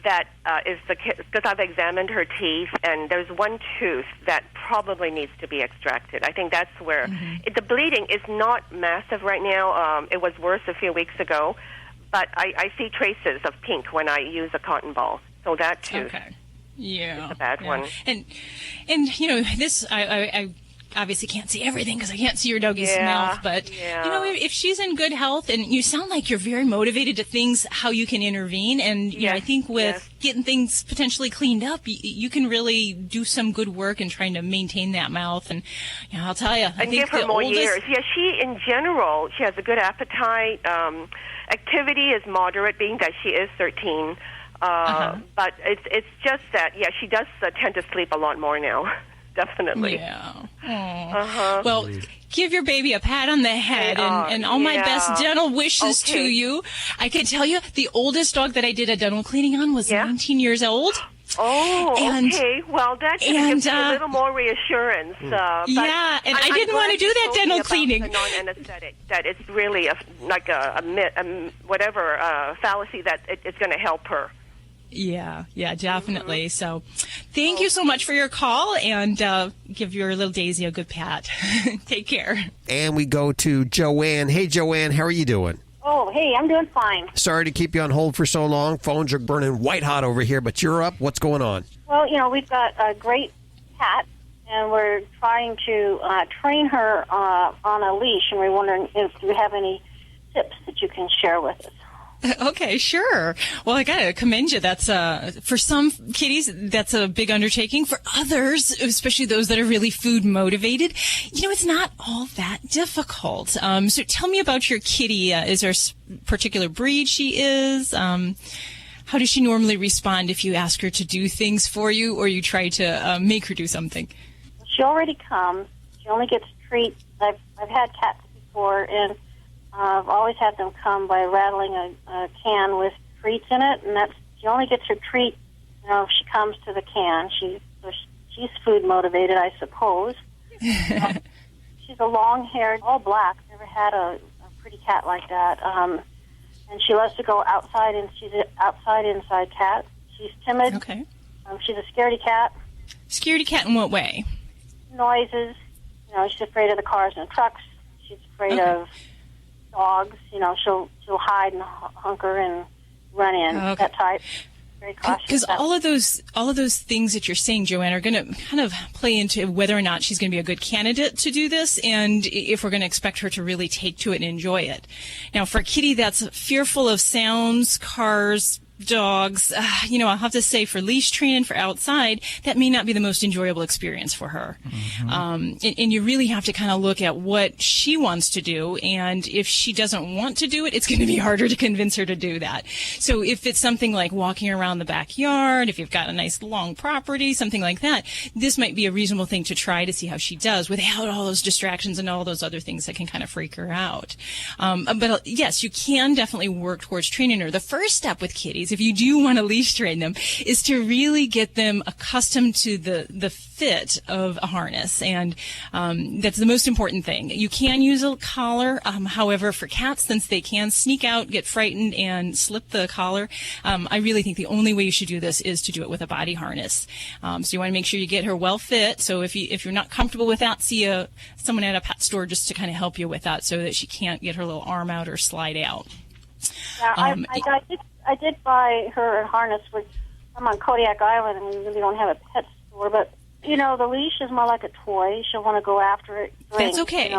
that is because I've examined her teeth, and there's one tooth that probably needs to be extracted. I think that's where the bleeding is not massive right now. It was worse a few weeks ago, but I see traces of pink when I use a cotton ball. So that tooth is a bad one. And this I obviously can't see everything because I can't see your doggy's mouth, but if she's in good health, and you sound like you're very motivated to things how you can intervene, and I think with getting things potentially cleaned up, you can really do some good work in trying to maintain that mouth. And I'll tell you, I think give her more years. Yeah, she in general, she has a good appetite. Activity is moderate, being that she is 13. But it's just that she does tend to sleep a lot more now. Definitely. Yeah. Well, give your baby a pat on the head and all my best dental wishes to you. I can tell you, the oldest dog that I did a dental cleaning on was 19 years old. Oh, okay. Well, that gives me a little more reassurance. And I didn't want to do that dental cleaning. The non-anesthetic, that it's really a fallacy that it's going to help her. Yeah, definitely. So thank you so much for your call, and give your little Daisy a good pat. Take care. And we go to Joanne. Hey, Joanne, how are you doing? Oh, hey, I'm doing fine. Sorry to keep you on hold for so long. Phones are burning white hot over here, but you're up. What's going on? Well, we've got a great cat, and we're trying to train her on a leash, and we're wondering if you have any tips that you can share with us. Okay, sure. Well, I gotta commend you. That's for some kitties, that's a big undertaking. For others, especially those that are really food motivated, it's not all that difficult. So tell me about your kitty. Is there a particular breed she is? How does she normally respond if you ask her to do things for you, or you try to make her do something? She already comes. She only gets treats. I've had cats before, and I've always had them come by rattling a can with treats in it, and she only gets her treat, if she comes to the can. She's food motivated, I suppose. She's a long-haired, all black. Never had a pretty cat like that. And she loves to go outside, and she's an outside-inside cat. She's timid. Okay. She's a scaredy cat. Scaredy cat in what way? Noises. She's afraid of the cars and the trucks. She's afraid of dogs. She'll hide and hunker and run in, that type. very cautious. Because all of those things that you're saying, Joanne, are going to kind of play into whether or not she's going to be a good candidate to do this, and if we're going to expect her to really take to it and enjoy it. Now, for a kitty that's fearful of sounds, cars, dogs, I'll have to say for leash training for outside, that may not be the most enjoyable experience for her. And you really have to kind of look at what she wants to do, and if she doesn't want to do it, it's going to be harder to convince her to do that. So if it's something like walking around the backyard, if you've got a nice long property, something like that, this might be a reasonable thing to try to see how she does without all those distractions and all those other things that can kind of freak her out. But yes, you can definitely work towards training her. The first step with kitties, if you do want to leash train them, is to really get them accustomed to the fit of a harness, and that's the most important thing. You can use a collar, however, for cats, since they can sneak out, get frightened, and slip the collar, I really think the only way you should do this is to do it with a body harness. So you want to make sure you get her well fit. So if you're not comfortable with that, see someone at a pet store just to kind of help you with that, so that she can't get her little arm out or slide out. Yeah, I did buy her a harness, which I'm on Kodiak Island, and we really don't have a pet store, but the leash is more like a toy. She'll want to go after it. That's okay.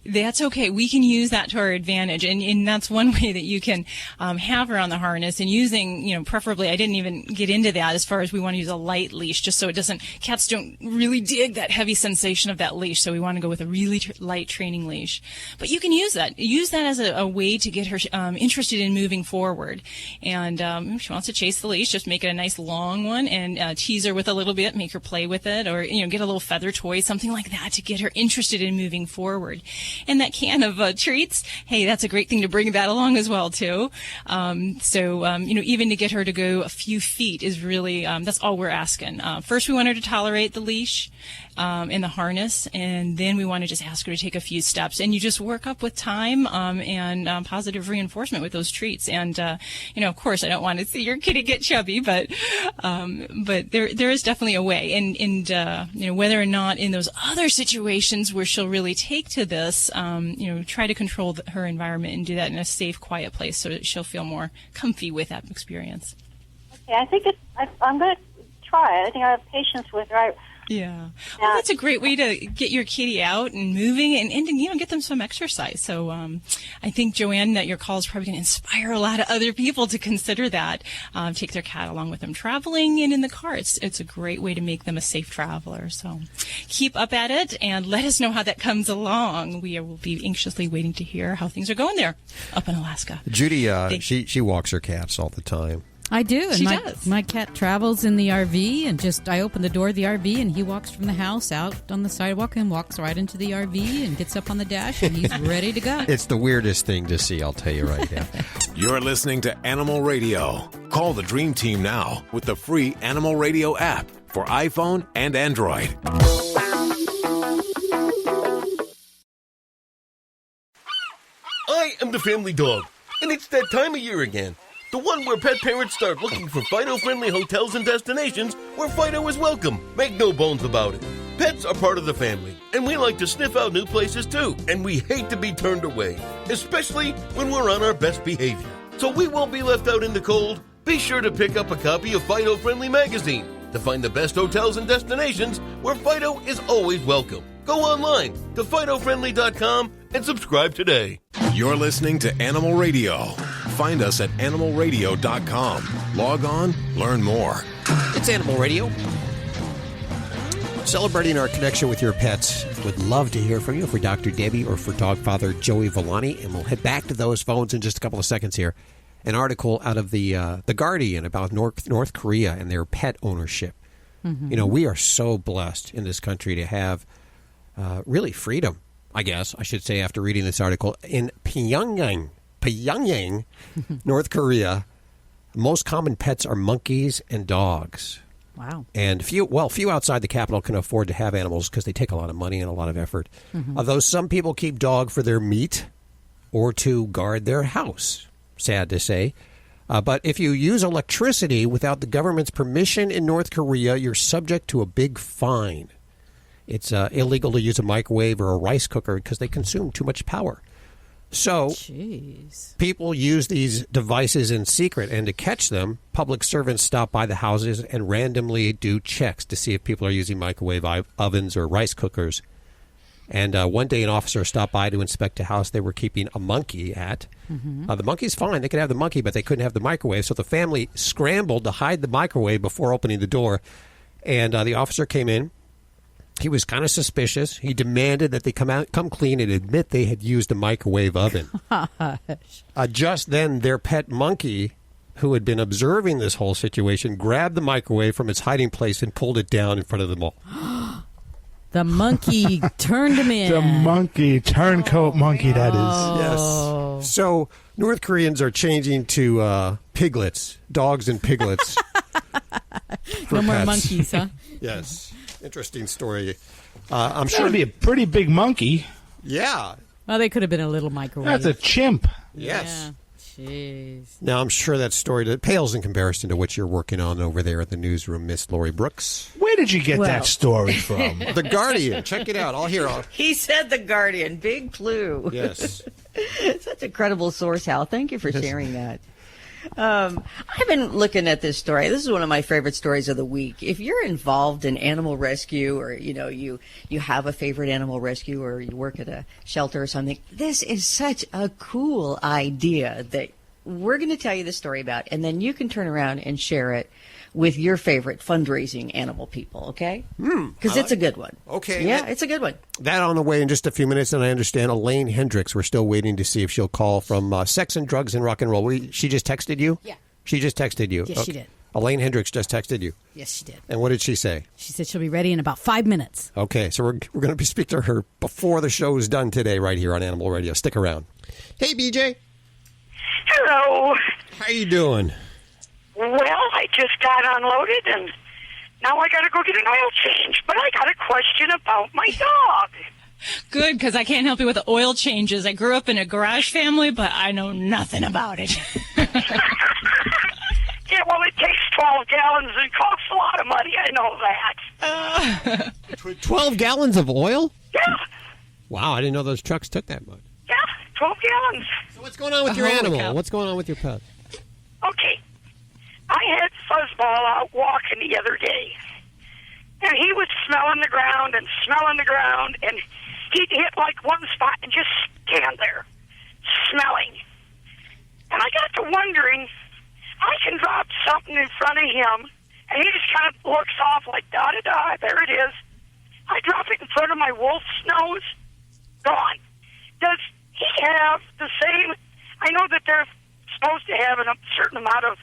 That's okay. We can use that to our advantage, and that's one way that you can have her on the harness. And using, preferably, I didn't even get into that as far as we want to use a light leash, just so it doesn't. Cats don't really dig that heavy sensation of that leash, so we want to go with a really light training leash. But you can use that. Use that as a way to get her interested in moving forward. And if she wants to chase the leash, just make it a nice long one and tease her with a little bit, make her play with it, or get a little feather toy, something like that, to get her interested in moving forward. And that can of treats, hey, that's a great thing to bring that along as well too. Even to get her to go a few feet is really that's all we're asking. First, we want her to tolerate the leash in the harness, and then we want to just ask her to take a few steps. And you just work up with time and positive reinforcement with those treats. And of course, I don't want to see your kitty get chubby, but there is definitely a way. And whether or not in those other situations where she'll really take to this, try to control her environment and do that in a safe, quiet place so that she'll feel more comfy with that experience. Okay, I think I'm going to try it. I think I have patience with her. Yeah. Well, that's a great way to get your kitty out and moving and get them some exercise. So I think, Joanne, that your call is probably going to inspire a lot of other people to consider that. Take their cat along with them traveling and in the car. It's a great way to make them a safe traveler. So keep up at it and let us know how that comes along. We will be anxiously waiting to hear how things are going there up in Alaska. Judy, she walks her cats all the time. I do. And she does. My cat travels in the RV, and I open the door of the RV, and he walks from the house out on the sidewalk and walks right into the RV and gets up on the dash, and he's ready to go. It's the weirdest thing to see, I'll tell you right now. You're listening to Animal Radio. Call the Dream Team now with the free Animal Radio app for iPhone and Android. I am the family dog, and it's that time of year again. The one where pet parents start looking for Fido-friendly hotels and destinations where Fido is welcome. Make no bones about it. Pets are part of the family, and we like to sniff out new places too, and we hate to be turned away, especially when we're on our best behavior. So we won't be left out in the cold. Be sure to pick up a copy of Fido-Friendly magazine to find the best hotels and destinations where Fido is always welcome. Go online to FidoFriendly.com and subscribe today. You're listening to Animal Radio. Find us at animalradio.com. Log on, learn more. It's Animal Radio. Celebrating our connection with your pets. Would love to hear from you for Dr. Debbie or for Dogfather Joey Villani. And we'll head back to those phones in just a couple of seconds here. An article out of the Guardian about North Korea and their pet ownership. Mm-hmm. We are so blessed in this country to have really freedom, I guess I should say, after reading this article. In Pyongyang, North Korea, most common pets are monkeys and dogs. Wow. And few outside the capital can afford to have animals because they take a lot of money and a lot of effort. Mm-hmm. Although some people keep dog for their meat or to guard their house, sad to say. But if you use electricity without the government's permission in North Korea, you're subject to a big fine. It's illegal to use a microwave or a rice cooker because they consume too much power. So Jeez. People use these devices in secret, and to catch them, public servants stop by the houses and randomly do checks to see if people are using microwave ovens or rice cookers. And one day an officer stopped by to inspect a house they were keeping a monkey at. The monkey's fine. They could have the monkey, but they couldn't have the microwave. So the family scrambled to hide the microwave before opening the door. And the officer came in. He was kind of suspicious. He demanded that they come clean and admit they had used a microwave oven. Just then, their pet monkey, who had been observing this whole situation, grabbed the microwave from its hiding place and pulled it down in front of them all. The monkey turned him in. The monkey, turncoat monkey, that is. Yes. So North Koreans are changing to piglets, dogs and piglets. No more pets. monkeys, huh? Yes. Interesting story. I'm sure That'd be a pretty big monkey. Yeah. Well, they could have been a little microwave. That's a chimp. Yes. Yeah. Jeez. Now, I'm sure that story pales in comparison to what you're working on over there at the newsroom, Miss Lori Brooks. Where did you get that story from? The Guardian. Check it out. I'll hear it. He said The Guardian. Big clue. Yes. Such a credible source, Hal. Thank you for sharing that. I've been looking at this story. This is one of my favorite stories of the week. If you're involved in animal rescue, or you have a favorite animal rescue, or you work at a shelter or something, this is such a cool idea that we're going to tell you the story about, and then you can turn around and share it with your favorite fundraising animal people, okay? Because it's a good one. Okay. Yeah, it's a good one. That on the way in just a few minutes, and I understand Elaine Hendrix, we're still waiting to see if she'll call from Sex and Drugs and Rock and Roll. She just texted you? Yeah. She just texted you? Yes, she did. Elaine Hendrix just texted you? Yes, she did. And what did she say? She said she'll be ready in about 5 minutes. Okay, so we're going to be speaking to her before the show is done today right here on Animal Radio. Stick around. Hey, BJ. Hello. How you doing? Well, I just got unloaded, and now I got to go get an oil change. But I got a question about my dog. Good, because I can't help you with the oil changes. I grew up in a garage family, but I know nothing about it. Yeah, well, it takes 12 gallons and costs a lot of money. I know that. 12 gallons of oil? Yeah. Wow, I didn't know those trucks took that much. Yeah, 12 gallons. So what's going on with your animal? Cow. What's going on with your pet? Okay. I had Fuzzball out walking the other day, and he was smelling the ground, and he'd hit like one spot and just stand there, smelling. And I got to wondering, I can drop something in front of him, and he just kind of looks off like, da-da-da, there it is. I drop it in front of my wolf's nose, gone. Does he have the same, I know that they're supposed to have a certain amount of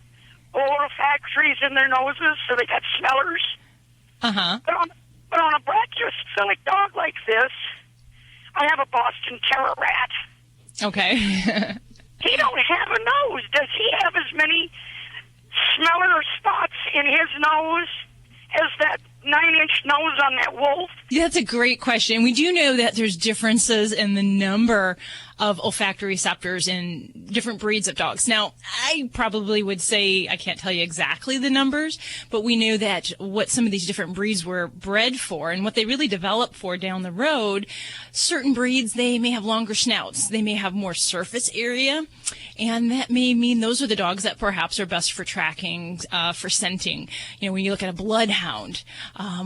olfactories in their noses, so they got smellers. Uh-huh. But on a brachycephalic dog like this, I have a Boston Terror rat. Okay. He don't have a nose. Does he have as many smeller spots in his nose as that 9-inch nose on that wolf? That's a great question. We do know that there's differences in the number of olfactory receptors in different breeds of dogs. Now, I probably would say I can't tell you exactly the numbers, but we know that what some of these different breeds were bred for and what they really develop for down the road. Certain breeds, they may have longer snouts. They may have more surface area, and that may mean those are the dogs that perhaps are best for tracking, for scenting. You know, when you look at a bloodhound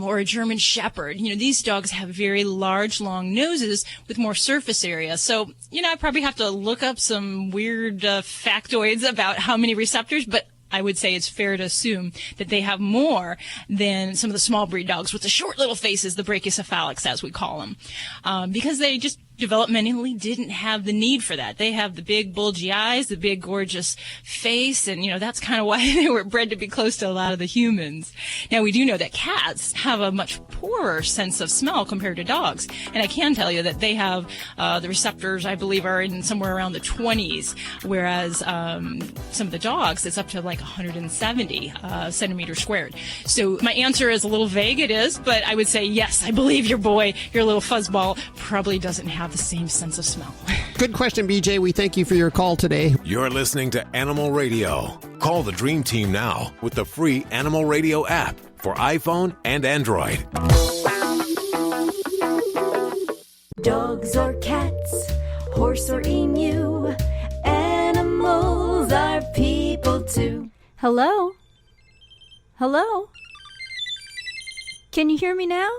or a German shepherd, you know, these dogs have very large, long noses with more surface area. So, you know, I probably have to look up some weird factoids about how many receptors, but I would say it's fair to assume that they have more than some of the small breed dogs with the short little faces, the brachycephalics, as we call them, because they just developmentally didn't have the need for that. They have the big bulgy eyes, the big gorgeous face, and, you know, that's kind of why they were bred to be close to a lot of the humans. Now, we do know that cats have a much poorer sense of smell compared to dogs, and I can tell you that they have the receptors, I believe, are in somewhere around the 20s, whereas some of the dogs, it's up to like 170 centimeters squared. So my answer is a little vague, it is, but I would say, yes, I believe your boy, your little fuzzball, probably doesn't have the same sense of smell. Good question, BJ. We thank you for your call today. You're listening to Animal Radio. Call the Dream Team now with the free Animal Radio app for iPhone and Android. Dogs or cats horse or emu. Animals are people too. Hello? Hello? Can you hear me now?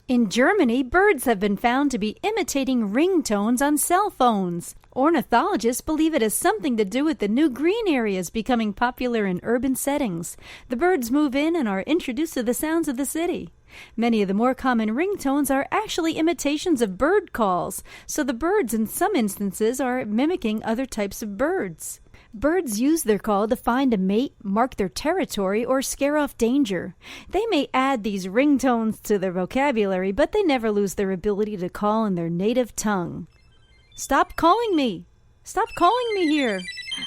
In Germany, birds have been found to be imitating ringtones on cell phones. Ornithologists believe it has something to do with the new green areas becoming popular in urban settings. The birds move in and are introduced to the sounds of the city. Many of the more common ringtones are actually imitations of bird calls, so the birds in some instances are mimicking other types of birds. Birds use their call to find a mate, mark their territory, or scare off danger. They may add these ringtones to their vocabulary, but they never lose their ability to call in their native tongue. Stop calling me! Stop calling me here!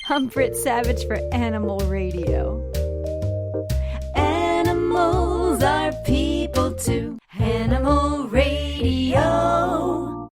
I'm Britt Savage for Animal Radio. Animals are people too. Animal Radio.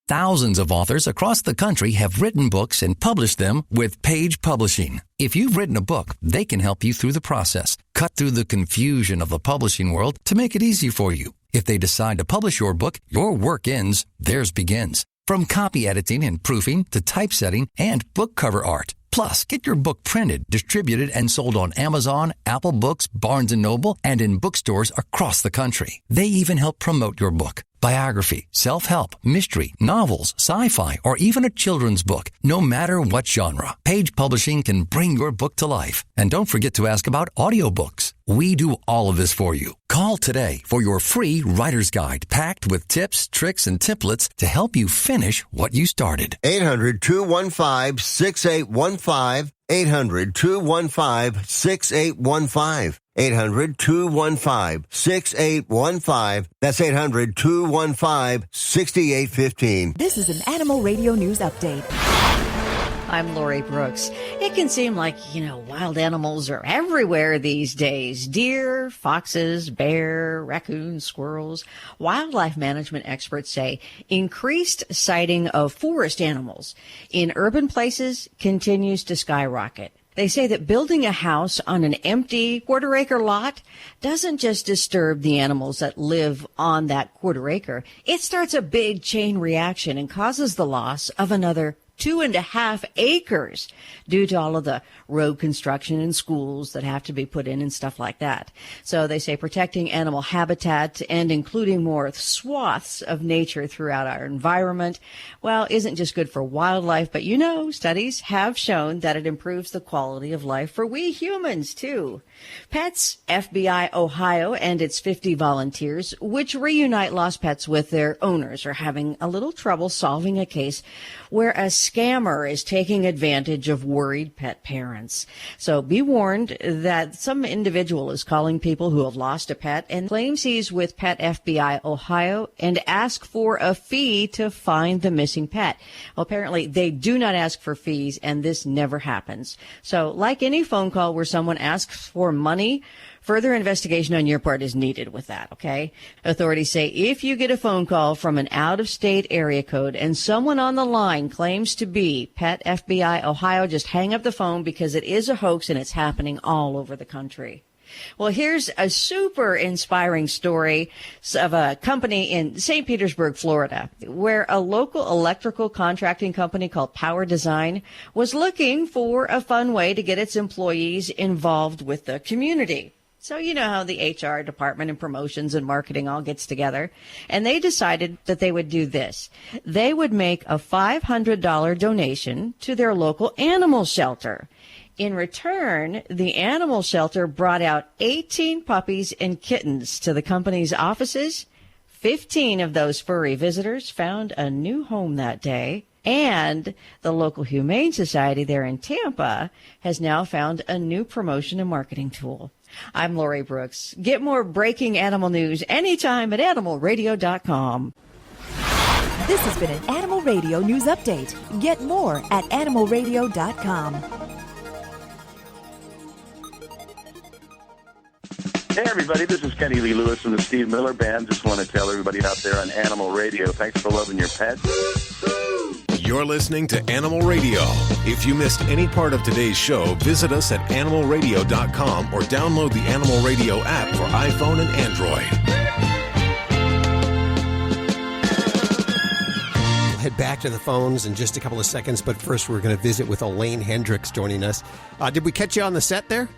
Thousands of authors across the country have written books and published them with Page Publishing. If you've written a book, they can help you through the process, cut through the confusion of the publishing world to make it easy for you. If they decide to publish your book, your work ends, theirs begins. From copy editing and proofing to typesetting and book cover art. Plus, get your book printed, distributed, and sold on Amazon, Apple Books, Barnes & Noble, and in bookstores across the country. They even help promote your book. Biography, self-help, mystery, novels, sci-fi, or even a children's book. No matter what genre, Page Publishing can bring your book to life. And don't forget to ask about audiobooks. We do all of this for you. Call today for your free writer's guide packed with tips, tricks, and templates to help you finish what you started. 800-215-6815. 800-215-6815. 800-215-6815. That's 800-215-6815. This is an Animal Radio News Update. I'm Lori Brooks. It can seem like, wild animals are everywhere these days. Deer, foxes, bear, raccoons, squirrels. Wildlife management experts say increased sighting of forest animals in urban places continues to skyrocket. They say that building a house on an empty quarter-acre lot doesn't just disturb the animals that live on that quarter acre. It starts a big chain reaction and causes the loss of another 2.5 acres due to all of the road construction and schools that have to be put in and stuff like that. So they say protecting animal habitat and including more swaths of nature throughout our environment, isn't just good for wildlife, but studies have shown that it improves the quality of life for we humans too. Pets, FBI Ohio and its 50 volunteers, which reunite lost pets with their owners, are having a little trouble solving a case where a scammer is taking advantage of worried pet parents. So be warned that some individual is calling people who have lost a pet and claims he's with Pet FBI Ohio and ask for a fee to find the missing pet. Well, apparently they do not ask for fees, and this never happens. So like any phone call where someone asks for money, further investigation on your part is needed with that, okay? Authorities say if you get a phone call from an out-of-state area code and someone on the line claims to be Pet FBI Ohio, just hang up the phone because it is a hoax and it's happening all over the country. Well, here's a super inspiring story of a company in St. Petersburg, Florida, where a local electrical contracting company called Power Design was looking for a fun way to get its employees involved with the community. So you know how the HR department and promotions and marketing all gets together. And they decided that they would do this. They would make a $500 donation to their local animal shelter. In return, the animal shelter brought out 18 puppies and kittens to the company's offices. 15 of those furry visitors found a new home that day. And the local Humane Society there in Tampa has now found a new promotion and marketing tool. I'm Lori Brooks. Get more breaking animal news anytime at animalradio.com. This has been an Animal Radio News Update. Get more at animalradio.com. Hey, everybody, this is Kenny Lee Lewis from the Steve Miller Band. Just want to tell everybody out there on Animal Radio, thanks for loving your pets. You're listening to Animal Radio. If you missed any part of today's show, visit us at animalradio.com or download the Animal Radio app for iPhone and Android. head back to the phones in just a couple of seconds, but first we're going to visit with Elaine Hendrix joining us. Did we catch you on the set there?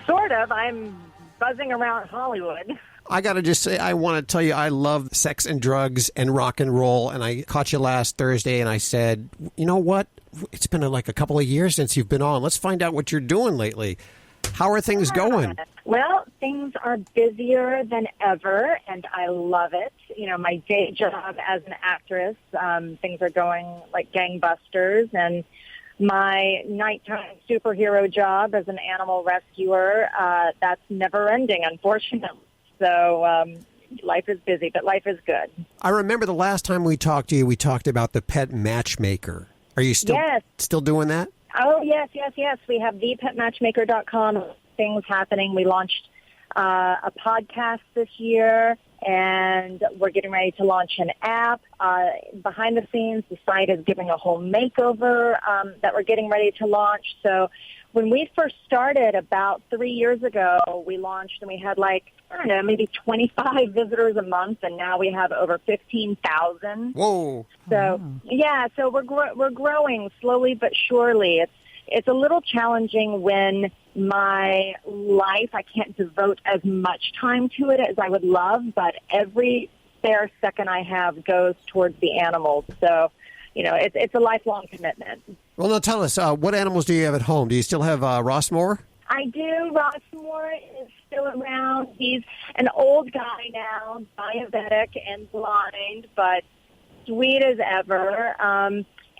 Sort of. I'm buzzing around Hollywood. I got to just say, I want to tell you, I love sex and drugs and rock and roll, and I caught you last Thursday, and I said, you know what? It's been like a couple of years since you've been on. Let's find out what you're doing lately. How are things going? Well, things are busier than ever, and I love it. You know, my day job as an actress, things are going like gangbusters, and my nighttime superhero job as an animal rescuer, that's never ending, unfortunately. So life is busy, but life is good. I remember the last time we talked to you, we talked about the pet matchmaker. Are you still doing that? Oh, yes. We have thepetmatchmaker.com things happening. We launched a podcast this year, and we're getting ready to launch an app. Behind the scenes, the site is giving a whole makeover that we're getting ready to launch. So when we first started about 3 years ago, we launched and we had maybe 25 visitors a month, and now we have over 15,000. Whoa! So so we're growing slowly but surely. It's a little challenging when my life, I can't devote as much time to it as I would love, but every spare second I have goes towards the animals. So, you know, it's a lifelong commitment. Well, now tell us, what animals do you have at home? Do you still have Rossmore? I do. Rossmore is still around. He's an old guy now, diabetic and blind, but sweet as ever.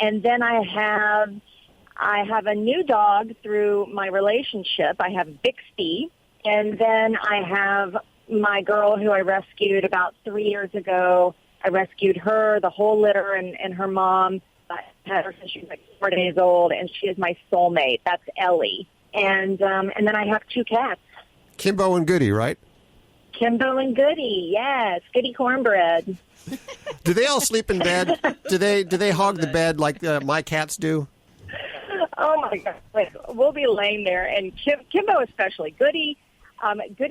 And then I have a new dog through my relationship. I have Bixby. And then I have my girl who I rescued about 3 years ago. I rescued her, the whole litter, and her mom. I had her since she was 4 days old, and she is my soulmate. That's Ellie. And then I have 2 cats. Kimbo and Goody, right? Kimbo and Goody, yes. Goody cornbread. Do they all sleep in bed? Do they hog the bed like my cats do? Oh, my God. We'll be laying there, and Kimbo especially. Goody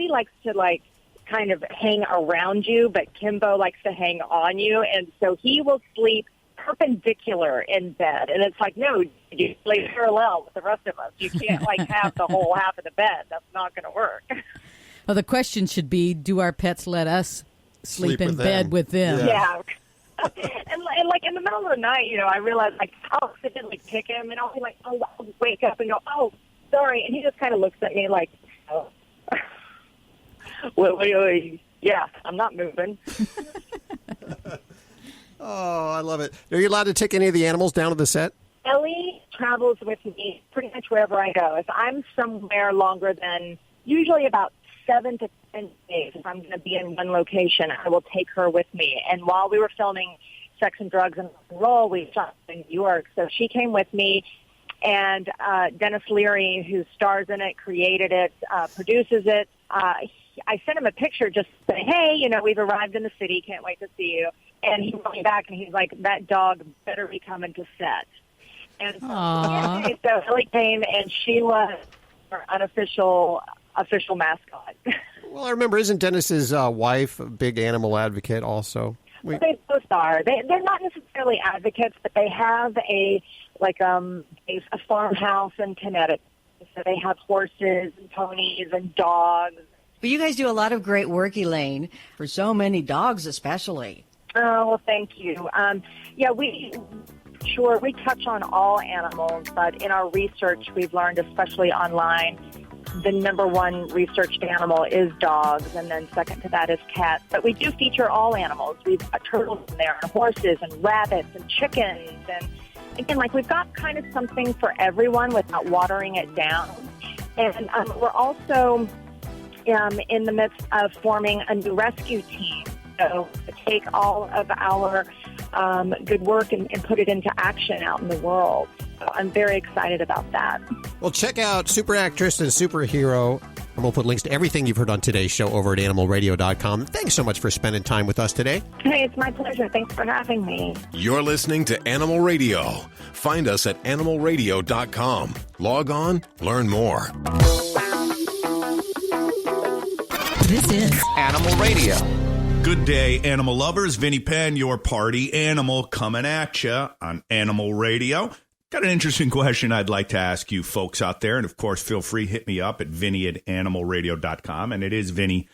likes to, kind of hang around you, but Kimbo likes to hang on you, and so he will sleep perpendicular in bed. And it's like, no, you sleep parallel with the rest of us. You can't, have the whole half of the bed. That's not going to work. Well, the question should be, do our pets let us sleep in bed with them? Yeah. And in the middle of the night, I realize, I'll sit and, pick him, and I'll be like, I'll wake up and go, oh, sorry. And he just kind of looks at me like, oh. Yeah, I'm not moving. Oh, I love it. Are you allowed to take any of the animals down to the set? Ellie travels with me pretty much wherever I go. If I'm somewhere longer than usually about 7 to 10 days, if I'm going to be in one location, I will take her with me. And while we were filming Sex and Drugs and Roll, we shot in New York. So she came with me. And Dennis Leary, who stars in it, created it, produces it. I sent him a picture just to say, hey, we've arrived in the city. Can't wait to see you. And he wrote me back, and he's like, that dog better be coming to set. And so Ellie came, and she was our unofficial mascot. Well, I remember, isn't Dennis's wife a big animal advocate also? They both are. They're not necessarily advocates, but they have a farmhouse in Connecticut. So they have horses and ponies and dogs. But you guys do a lot of great work, Elaine, for so many dogs especially. Oh, well, thank you. We touch on all animals, but in our research, we've learned, especially online, the number one researched animal is dogs, and then second to that is cats. But we do feature all animals. We've got turtles in there, and horses, and rabbits, and chickens, and again, we've got kind of something for everyone without watering it down. And we're also in the midst of forming a new rescue team. So to take all of our good work and put it into action out in the world. So I'm very excited about that. Well, check out Super Actress and Superhero. And we'll put links to everything you've heard on today's show over at animalradio.com. Thanks so much for spending time with us today. Hey, it's my pleasure. Thanks for having me. You're listening to Animal Radio. Find us at animalradio.com. Log on, learn more. This is Animal Radio. Good day, animal lovers. Vinny Penn, your party animal, coming at you on Animal Radio. Got an interesting question I'd like to ask you folks out there. And, of course, feel free, hit me up at vinny@animalradio.com. And it is Vinny,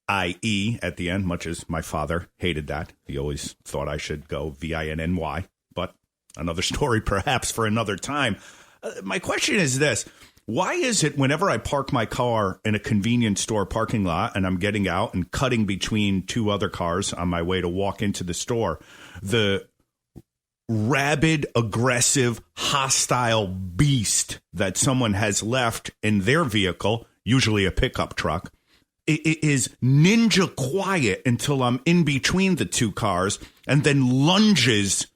I-E, at the end, much as my father hated that. He always thought I should go V-I-N-N-Y. But another story, perhaps, for another time. My question is this. Why is it whenever I park my car in a convenience store parking lot and I'm getting out and cutting between two other cars on my way to walk into the store, the rabid, aggressive, hostile beast that someone has left in their vehicle, usually a pickup truck, it is ninja quiet until I'm in between the two cars and then lunges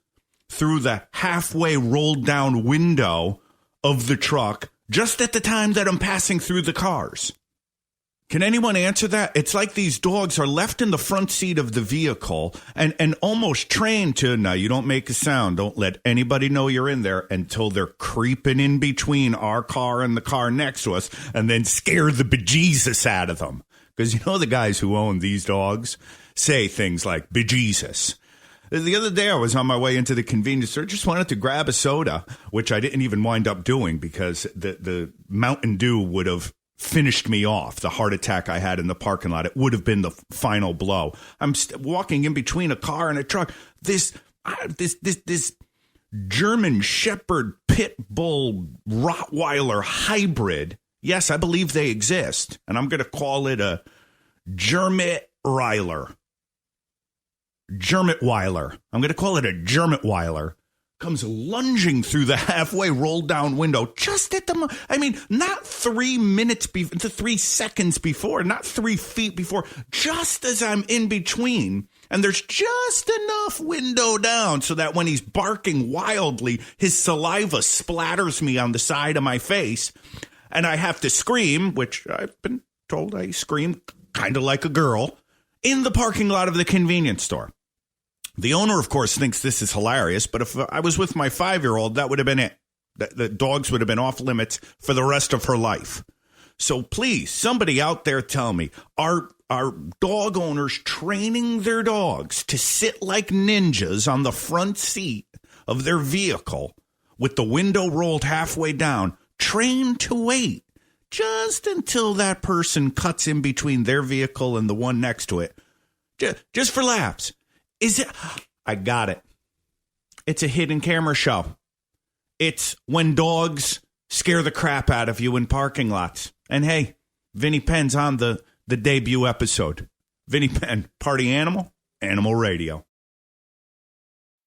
through the halfway rolled down window of the truck just at the time that I'm passing through the cars? Can anyone answer that? It's like these dogs are left in the front seat of the vehicle and almost trained to, now you don't make a sound, don't let anybody know you're in there, until they're creeping in between our car and the car next to us, and then scare the bejesus out of them. Because you know the guys who own these dogs say things like bejesus. The other day I was on my way into the convenience store, just wanted to grab a soda, which I didn't even wind up doing because the Mountain Dew would have finished me off. The heart attack I had in the parking lot, it would have been the final blow. I'm walking in between a car and a truck. This German Shepherd Pit Bull Rottweiler hybrid. Yes, I believe they exist, and I'm going to call it a Germitweiler. I'm going to call it a Germitweiler. Comes lunging through the halfway rolled down window just at the not 3 minutes, 3 seconds before, not 3 feet before, just as I'm in between. And there's just enough window down so that when he's barking wildly, his saliva splatters me on the side of my face. And I have to scream, which I've been told I scream kind of like a girl, in the parking lot of the convenience store. The owner, of course, thinks this is hilarious, but if I was with my 5-year-old, that would have been it. The dogs would have been off limits for the rest of her life. So please, somebody out there tell me, are dog owners training their dogs to sit like ninjas on the front seat of their vehicle with the window rolled halfway down, trained to wait just until that person cuts in between their vehicle and the one next to it, just for laughs? Is it? I got it. It's a hidden camera show. It's when dogs scare the crap out of you in parking lots. And hey, Vinny Penn's on the debut episode. Vinny Penn, Party Animal, Animal Radio.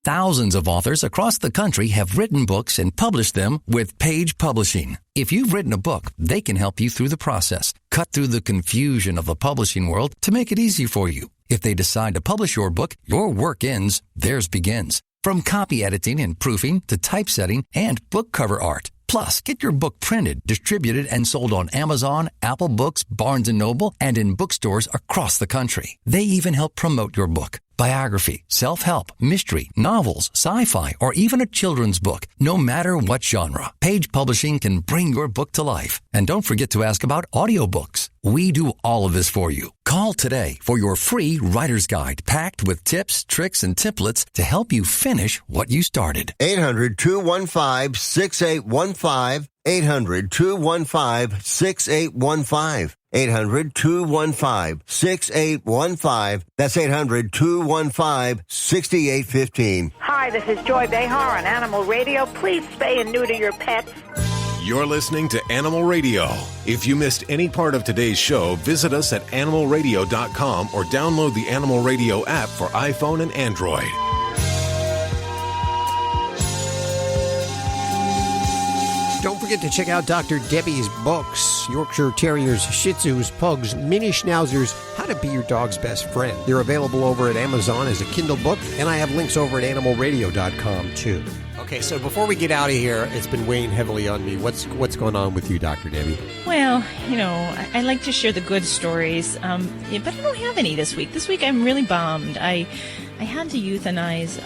Thousands of authors across the country have written books and published them with Page Publishing. If you've written a book, they can help you through the process, cut through the confusion of the publishing world to make it easy for you. If they decide to publish your book, your work ends, theirs begins. From copy editing and proofing to typesetting and book cover art. Plus, get your book printed, distributed, and sold on Amazon, Apple Books, Barnes & Noble, and in bookstores across the country. They even help promote your book. Biography, self-help, mystery, novels, sci-fi, or even a children's book. No matter what genre, Page Publishing can bring your book to life. And don't forget to ask about audiobooks. We do all of this for you. Call today for your free writer's guide packed with tips, tricks, and templates to help you finish what you started. 800-215-6815. 800-215-6815. 800-215-6815. That's 800-215-6815. Hi, this is Joy Behar on Animal Radio. Please spay and neuter your pets. You're listening to Animal Radio. If you missed any part of today's show, visit us at animalradio.com or download the Animal Radio app for iPhone and Android. Don't forget to check out Dr. Debbie's books, Yorkshire Terriers, Shih Tzus, Pugs, Mini Schnauzers, How to Be Your Dog's Best Friend. They're available over at Amazon as a Kindle book, and I have links over at animalradio.com too. Okay, so before we get out of here, it's been weighing heavily on me. What's going on with you, Dr. Debbie? Well, I like to share the good stories, but I don't have any this week. This week I'm really bummed. I had to euthanize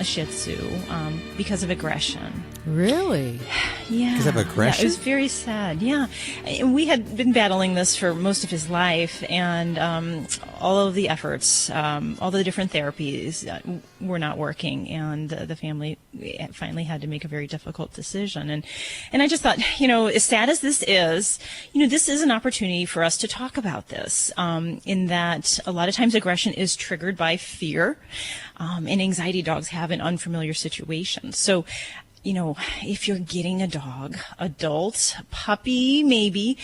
a Shih Tzu because of aggression. Really? Yeah. Because of aggression? Yeah, it was very sad. Yeah. We had been battling this for most of his life, and all of the efforts, all the different therapies were not working, and the family finally had to make a very difficult decision. And I just thought, as sad as this is, this is an opportunity for us to talk about this, in that a lot of times aggression is triggered by fear, and anxiety dogs have in unfamiliar situations. So, if you're getting a dog, adult, puppy, maybe,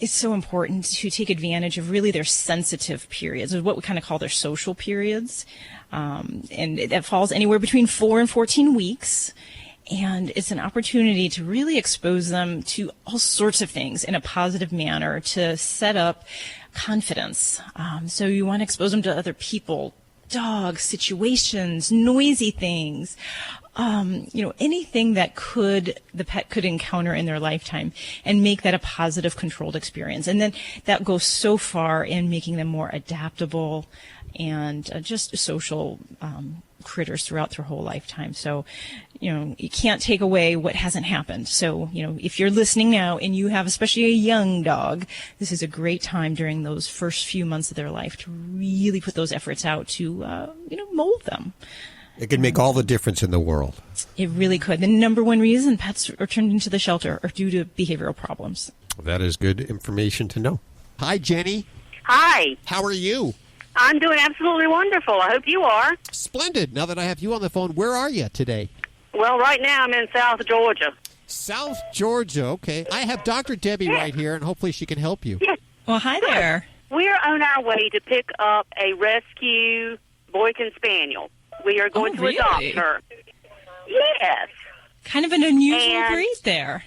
it's so important to take advantage of really their sensitive periods, or what we kind of call their social periods. And that falls anywhere between 4 and 14 weeks. And it's an opportunity to really expose them to all sorts of things in a positive manner to set up confidence. So you want to expose them to other people, dogs, situations, noisy things, anything that the pet could encounter in their lifetime, and make that a positive, controlled experience. And then that goes so far in making them more adaptable and just social critters throughout their whole lifetime. So, you can't take away what hasn't happened. So, if you're listening now and you have especially a young dog, this is a great time during those first few months of their life to really put those efforts out to, mold them. It can make all the difference in the world. It really could. The number one reason pets are turned into the shelter are due to behavioral problems. That is good information to know. Hi, Jenny. Hi. How are you? I'm doing absolutely wonderful. I hope you are. Splendid. Now that I have you on the phone, where are you today? Well, right now I'm in South Georgia. South Georgia, okay. I have Dr. Debbie right here, and hopefully she can help you. Yes. Well, hi there. We're on our way to pick up a rescue Boykin Spaniel. We are going to adopt her. Yes. Kind of an unusual breed there.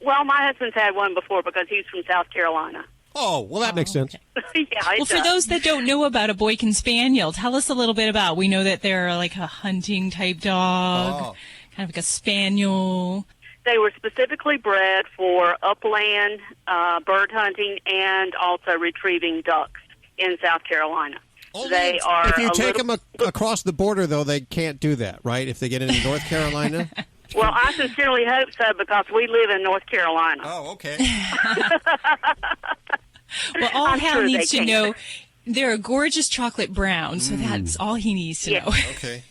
Well, my husband's had one before because he's from South Carolina. Oh, well, that makes sense. Yeah, for those that don't know about a Boykin Spaniel, tell us a little bit about. We know that they're like a hunting type dog, kind of like a spaniel. They were specifically bred for upland bird hunting and also retrieving ducks in South Carolina. They are. If you take them across the border, though, they can't do that, right? If they get into North Carolina? Well, I sincerely hope so because we live in North Carolina. Oh, okay. Well, all Hal needs to know, they're a gorgeous chocolate brown, so that's all he needs to know. Okay.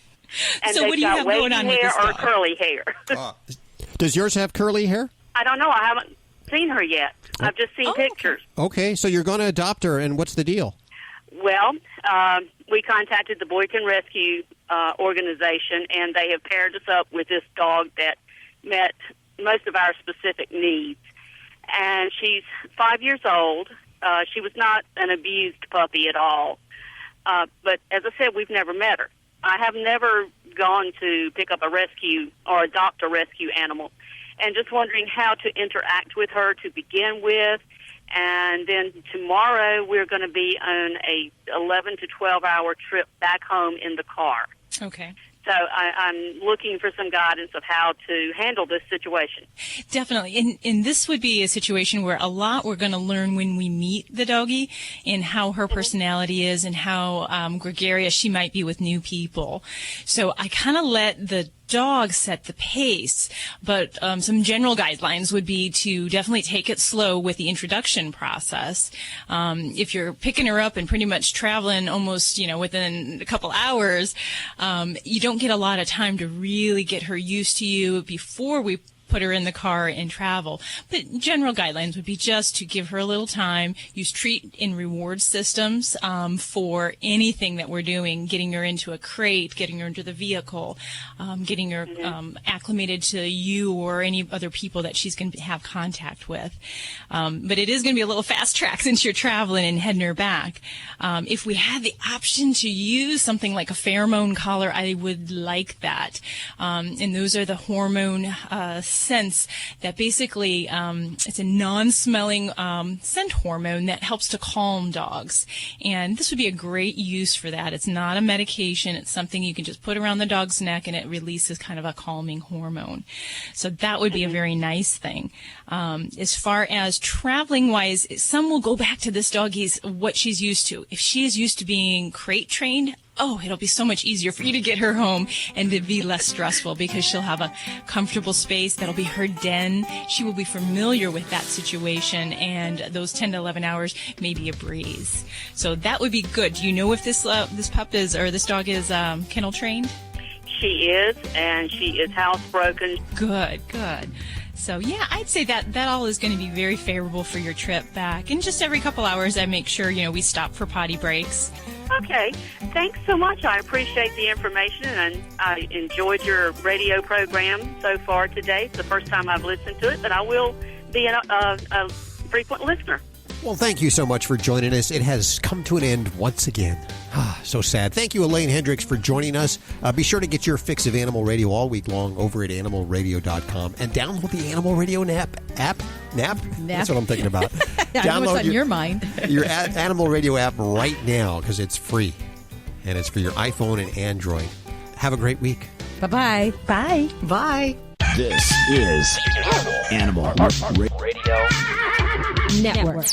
And so what do you have going on with this hair or dog? curly hair? Does yours have curly hair? I don't know. I haven't seen her yet. I've just seen pictures. Okay, so you're going to adopt her, and what's the deal? Well, we contacted the Boykin Rescue organization, and they have paired us up with this dog that met most of our specific needs. And she's 5 years old. She was not an abused puppy at all. But as I said, we've never met her. I have never gone to pick up a rescue or adopt a rescue animal, and just wondering how to interact with her to begin with. And then tomorrow we're going to be on a 11 to 12 hour trip back home in the car. Okay. So I'm looking for some guidance of how to handle this situation. Definitely. And this would be a situation where a lot we're going to learn when we meet the doggie and how her personality is and how gregarious she might be with new people. So I kind of let the dog set the pace, but some general guidelines would be to definitely take it slow with the introduction process. If you're picking her up and pretty much traveling almost, within a couple hours, you don't get a lot of time to really get her used to you before we put her in the car and travel. But general guidelines would be just to give her a little time, use treat and reward systems for anything that we're doing, getting her into a crate, getting her into the vehicle, getting her acclimated to you or any other people that she's going to have contact with. But it is going to be a little fast track since you're traveling and heading her back. If we had the option to use something like a pheromone collar, I would like that. And those are the hormone scents that basically it's a non-smelling scent hormone that helps to calm dogs, and this would be a great use for that. It's not a medication. It's something you can just put around the dog's neck and it releases kind of a calming hormone. So that would be a very nice thing. As far as traveling wise, some will go back to this doggie's what she's used to. If she is used to being crate trained, it'll be so much easier for you to get her home and to be less stressful because she'll have a comfortable space. That'll be her den. She will be familiar with that situation, and those 10 to 11 hours may be a breeze. So that would be good. Do you know if this pup is, or this dog is kennel trained? She is, and she is housebroken. Good. So, yeah, I'd say that all is going to be very favorable for your trip back. And just every couple hours, I make sure, we stop for potty breaks. Okay. Thanks so much. I appreciate the information, and I enjoyed your radio program so far today. It's the first time I've listened to it, but I will be a frequent listener. Well, thank you so much for joining us. It has come to an end once again. So sad. Thank you, Elaine Hendrix, for joining us. Be sure to get your fix of Animal Radio all week long over at animalradio.com and download the Animal Radio app. That's what I'm thinking about. I know what's on your mind. Your Animal Radio app right now because it's free. And it's for your iPhone and Android. Have a great week. Bye-bye. Bye. Bye. This is Animal Radio Network.